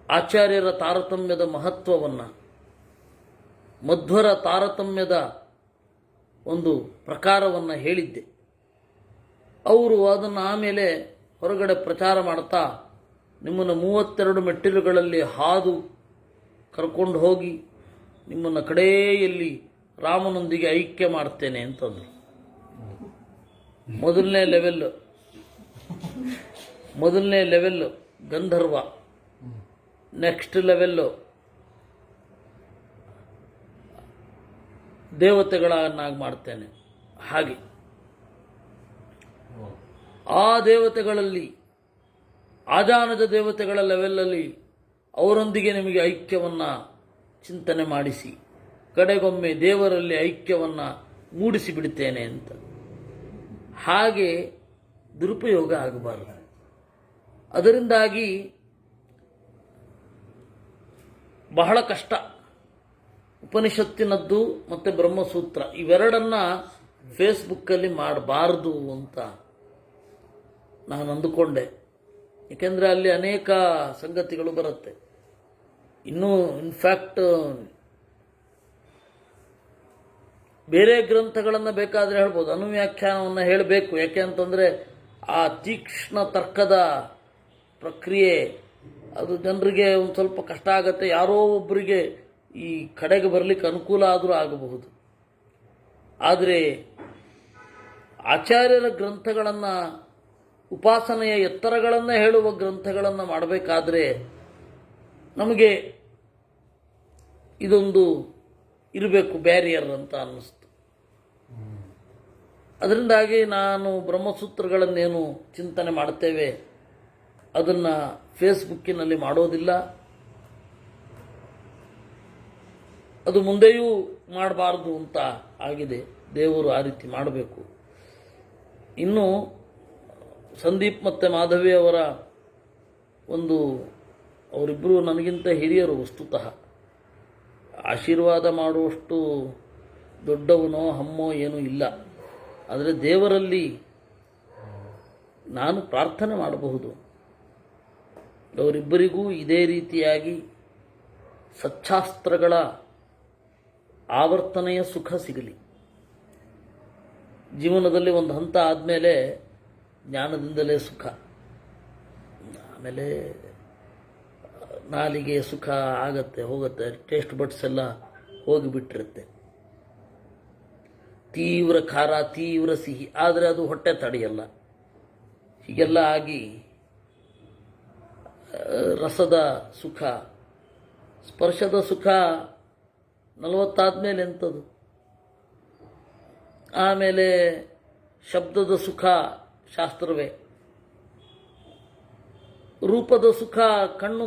ಆಚಾರ್ಯರ ತಾರತಮ್ಯದ ಮಹತ್ವವನ್ನು, ಮಧ್ವರ ತಾರತಮ್ಯದ ಒಂದು ಪ್ರಕಾರವನ್ನು ಹೇಳಿದ್ದೆ. ಅವರು ಅದನ್ನು ಆಮೇಲೆ ಹೊರಗಡೆ ಪ್ರಚಾರ ಮಾಡ್ತಾ, ನಿಮ್ಮನ್ನು 32 ಮೆಟ್ಟಿಲುಗಳಲ್ಲಿ ಹಾದು ಕರ್ಕೊಂಡು ಹೋಗಿ ನಿಮ್ಮನ್ನು ಕಡೆಯಲ್ಲಿ ರಾಮನೊಂದಿಗೆ ಐಕ್ಯ ಮಾಡ್ತೇನೆ ಅಂತಂದರು. ಮೊದಲನೇ ಲೆವೆಲ್ಲು ಗಂಧರ್ವ, ನೆಕ್ಸ್ಟ್ ಲೆವೆಲ್ಲು ದೇವತೆಗಳನ್ನಾಗಿ ಮಾಡ್ತೇನೆ. ಹಾಗೆ ಆ ದೇವತೆಗಳಲ್ಲಿ, ಆಜಾನಜ ದೇವತೆಗಳ ಲೆವೆಲಲ್ಲಿ ಅವರೊಂದಿಗೆ ನಿಮಗೆ ಐಕ್ಯವನ್ನು ಚಿಂತನೆ ಮಾಡಿಸಿ ಕಡೆಗೊಮ್ಮೆ ದೇವರಲ್ಲಿ ಐಕ್ಯವನ್ನು ಮೂಡಿಸಿ ಬಿಡ್ತೇನೆ ಅಂತ. ಹಾಗೆ ದುರುಪಯೋಗ ಆಗಬಾರದು. ಅದರಿಂದಾಗಿ ಬಹಳ ಕಷ್ಟ. ಉಪನಿಷತ್ತಿನದ್ದು ಮತ್ತು ಬ್ರಹ್ಮಸೂತ್ರ ಇವೆರಡನ್ನು ಫೇಸ್ಬುಕ್ಕಲ್ಲಿ ಮಾಡಬಾರ್ದು ಅಂತ ನಾನು ಅಂದುಕೊಂಡೆ. ಏಕೆಂದರೆ ಅಲ್ಲಿ ಅನೇಕ ಸಂಗತಿಗಳು ಬರುತ್ತೆ. ಇನ್ನೂ ಇನ್ಫ್ಯಾಕ್ಟ್ ಬೇರೆ ಗ್ರಂಥಗಳನ್ನು ಬೇಕಾದರೆ ಹೇಳ್ಬೋದು, ಅನುವ್ಯಾಖ್ಯಾನವನ್ನು ಹೇಳಬೇಕು. ಯಾಕೆ ಅಂತಂದರೆ ಆ ತೀಕ್ಷ್ಣ ತರ್ಕದ ಪ್ರಕ್ರಿಯೆ ಅದು ಜನರಿಗೆ ಒಂದು ಸ್ವಲ್ಪ ಕಷ್ಟ ಆಗುತ್ತೆ. ಯಾರೋ ಒಬ್ಬರಿಗೆ ಈ ಕಡೆಗೆ ಬರಲಿಕ್ಕೆ ಅನುಕೂಲ ಆದರೂ ಆಗಬಹುದು. ಆದರೆ ಆಚಾರ್ಯರ ಗ್ರಂಥಗಳನ್ನು, ಉಪಾಸನೆಯ ಎತ್ತರಗಳನ್ನು ಹೇಳುವ ಗ್ರಂಥಗಳನ್ನು ಮಾಡಬೇಕಾದ್ರೆ ನಮಗೆ ಇದೊಂದು ಇರಬೇಕು, ಬ್ಯಾರಿಯರ್ ಅಂತ ಅನ್ನಿಸ್ತು. ಅದರಿಂದಾಗಿ ನಾನು ಬ್ರಹ್ಮಸೂತ್ರಗಳನ್ನೇನು ಚಿಂತನೆ ಮಾಡ್ತೇವೆ ಅದನ್ನು ಫೇಸ್ಬುಕ್ಕಿನಲ್ಲಿ ಮಾಡೋದಿಲ್ಲ. ಅದು ಮುಂದೆಯೂ ಮಾಡಬಾರ್ದು ಅಂತ ಆಗಿದೆ. ದೇವರು ಆ ರೀತಿ ಮಾಡಬೇಕು. ಇನ್ನು ಸಂದೀಪ್ ಮತ್ತು ಮಾಧವಿ ಅವರ ಒಂದು, ಅವರಿಬ್ಬರು ನನಗಿಂತ ಹಿರಿಯರು. ವಸ್ತುತಃ ಆಶೀರ್ವಾದ ಮಾಡುವಷ್ಟು ದೊಡ್ಡವನೋ ಹಮ್ಮೋ ಏನೂ ಇಲ್ಲ. ಆದರೆ ದೇವರಲ್ಲಿ ನಾನು ಪ್ರಾರ್ಥನೆ ಮಾಡಬಹುದು, ಅವರಿಬ್ಬರಿಗೂ ಇದೇ ರೀತಿಯಾಗಿ ಸಚ್ಛಾಸ್ತ್ರಗಳ ಆವರ್ತನೆಯ ಸುಖ ಸಿಗಲಿ. ಜೀವನದಲ್ಲಿ ಒಂದು ಹಂತ ಆದಮೇಲೆ ಜ್ಞಾನದಿಂದಲೇ ಸುಖ, ಆಮೇಲೆ ನಾಲಿಗೆ ಸುಖ ಆಗತ್ತೆ ಹೋಗುತ್ತೆ, ಟೇಸ್ಟ್ ಬಡ್ಸ್ ಎಲ್ಲ ಹೋಗಿಬಿಟ್ಟಿರುತ್ತೆ. ತೀವ್ರ ಖಾರ, ತೀವ್ರ ಸಿಹಿ, ಆದರೆ ಅದು ಹೊಟ್ಟೆ ತಡೆಯಲ್ಲ. ಹೀಗೆಲ್ಲ ಆಗಿ ರಸದ ಸುಖ, ಸ್ಪರ್ಶದ ಸುಖ 40 ಆದಮೇಲೆ ಎಂಥದ್ದು? ಆಮೇಲೆ ಶಬ್ದದ ಸುಖ ಶಾಸ್ತ್ರವೇ. ರೂಪದ ಸುಖ ಕಣ್ಣು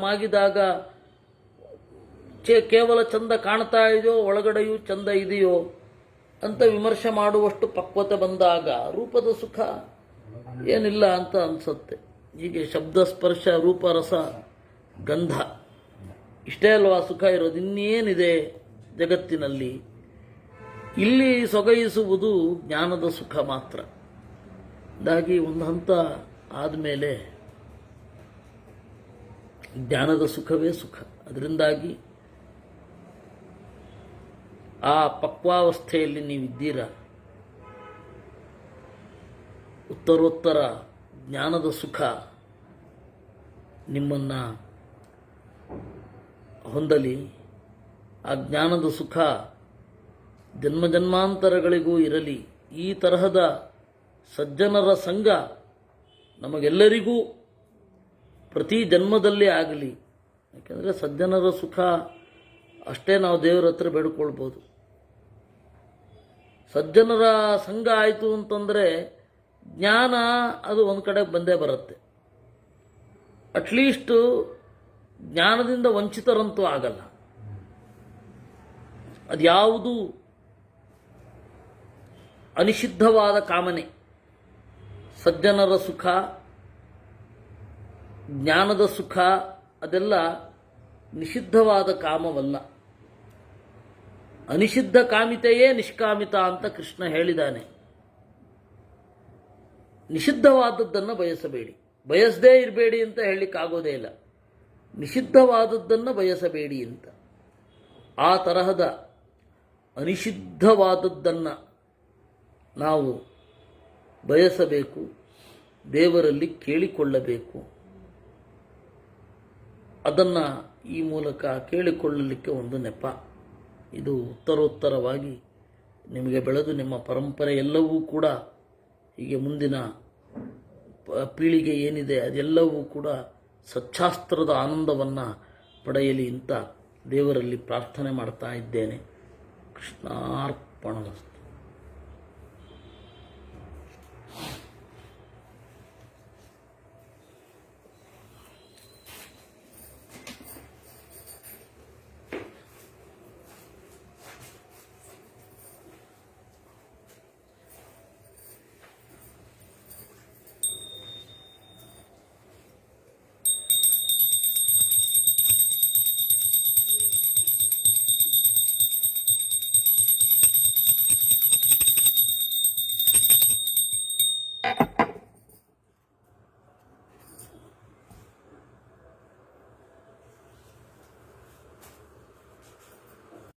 ಮಾಗಿದಾಗ ಕೇವಲ ಚಂದ ಕಾಣ್ತಾ ಇದೆಯೋ ಒಳಗಡೆಯೂ ಚಂದ ಇದೆಯೋ ಅಂತ ವಿಮರ್ಶೆ ಮಾಡುವಷ್ಟು ಪಕ್ವತೆ ಬಂದಾಗ ರೂಪದ ಸುಖ ಏನಿಲ್ಲ ಅಂತ ಅನಿಸುತ್ತೆ. ಹೀಗೆ ಶಬ್ದ ಸ್ಪರ್ಶ ರೂಪ ರಸ ಗಂಧ ಇಷ್ಟೇ ಅಲ್ವಾ ಸುಖ ಇರೋದು, ಇನ್ನೇನಿದೆ ಜಗತ್ತಿನಲ್ಲಿ? ಇಲ್ಲಿ ಸೊಗೈಸುವುದು ಜ್ಞಾನದ ಸುಖ ಮಾತ್ರ. ಹಾಗಾಗಿ ಒಂದು ಹಂತ ಆದಮೇಲೆ ಜ್ಞಾನದ ಸುಖವೇ ಸುಖ. ಅದರಿಂದಾಗಿ ಆ ಪಕ್ವಾವಸ್ಥೆಯಲ್ಲಿ ನೀವಿದ್ದೀರಾ. ಉತ್ತರೋತ್ತರ ಜ್ಞಾನದ ಸುಖ ನಿಮ್ಮನ್ನು ಹೊಂದಲಿ. ಆ ಜ್ಞಾನದ ಸುಖ ಜನ್ಮಜನ್ಮಾಂತರಗಳಿಗೂ ಇರಲಿ. ಈ ತರಹದ ಸಜ್ಜನರ ಸಂಘ ನಮಗೆಲ್ಲರಿಗೂ ಪ್ರತಿ ಜನ್ಮದಲ್ಲಿ ಆಗಲಿ. ಯಾಕೆಂದರೆ ಸಜ್ಜನರ ಸುಖ ಅಷ್ಟೇ ನಾವು ದೇವರ ಹತ್ರ ಬೇಡ್ಕೊಳ್ಬೋದು. ಸಜ್ಜನರ ಸಂಘ ಆಯಿತು ಅಂತಂದರೆ ಜ್ಞಾನ ಅದು ಒಂದು ಕಡೆ ಬಂದೇ ಬರುತ್ತೆ. ಅಟ್ಲೀಸ್ಟು ಜ್ಞಾನದಿಂದ ವಂಚಿತರಂತೂ ಆಗಲ್ಲ. ಅದ್ಯಾವುದು ಅನಿಷಿದ್ಧವಾದ ಕಾಮನೆ. ಸಜ್ಜನರ ಸುಖ, ಜ್ಞಾನದ ಸುಖ ಅದೆಲ್ಲ ನಿಷಿದ್ಧವಾದ ಕಾಮವಲ್ಲ. ಅನಿಷಿದ್ಧ ಕಾಮಿತೆಯೇ ನಿಷ್ಕಾಮಿತ ಅಂತ ಕೃಷ್ಣ ಹೇಳಿದ್ದಾನೆ. ನಿಷಿದ್ಧವಾದದ್ದನ್ನು ಬಯಸಬೇಡಿ, ಬಯಸದೇ ಇರಬೇಡಿ ಅಂತ ಹೇಳಲಿಕ್ಕಾಗೋದೇ ಇಲ್ಲ. ನಿಷಿದ್ಧವಾದದ್ದನ್ನು ಬಯಸಬೇಡಿ ಅಂತ. ಆ ತರಹದ ಅನಿಷಿದ್ಧವಾದದ್ದನ್ನು ನಾವು ಬಯಸಬೇಕು, ದೇವರಲ್ಲಿ ಕೇಳಿಕೊಳ್ಳಬೇಕು. ಅದನ್ನು ಈ ಮೂಲಕ ಕೇಳಿಕೊಳ್ಳಲಿಕ್ಕೆ ಒಂದು ನೆಪ. ಇದು ಉತ್ತರೋತ್ತರವಾಗಿ ನಿಮಗೆ ಬೆಳೆದು ನಿಮ್ಮ ಪರಂಪರೆ ಎಲ್ಲವೂ ಕೂಡ ಹೀಗೆ ಮುಂದಿನ ಪೀಳಿಗೆ ಏನಿದೆ ಅದೆಲ್ಲವೂ ಕೂಡ ಸಚ್ಛಾಸ್ತ್ರದ ಆನಂದವನ್ನು ಪಡೆಯಲಿ ಅಂತ ದೇವರಲ್ಲಿ ಪ್ರಾರ್ಥನೆ ಮಾಡ್ತಾ ಇದ್ದೇನೆ. ಕೃಷ್ಣಾರ್ಪಣಮಸ್ತು.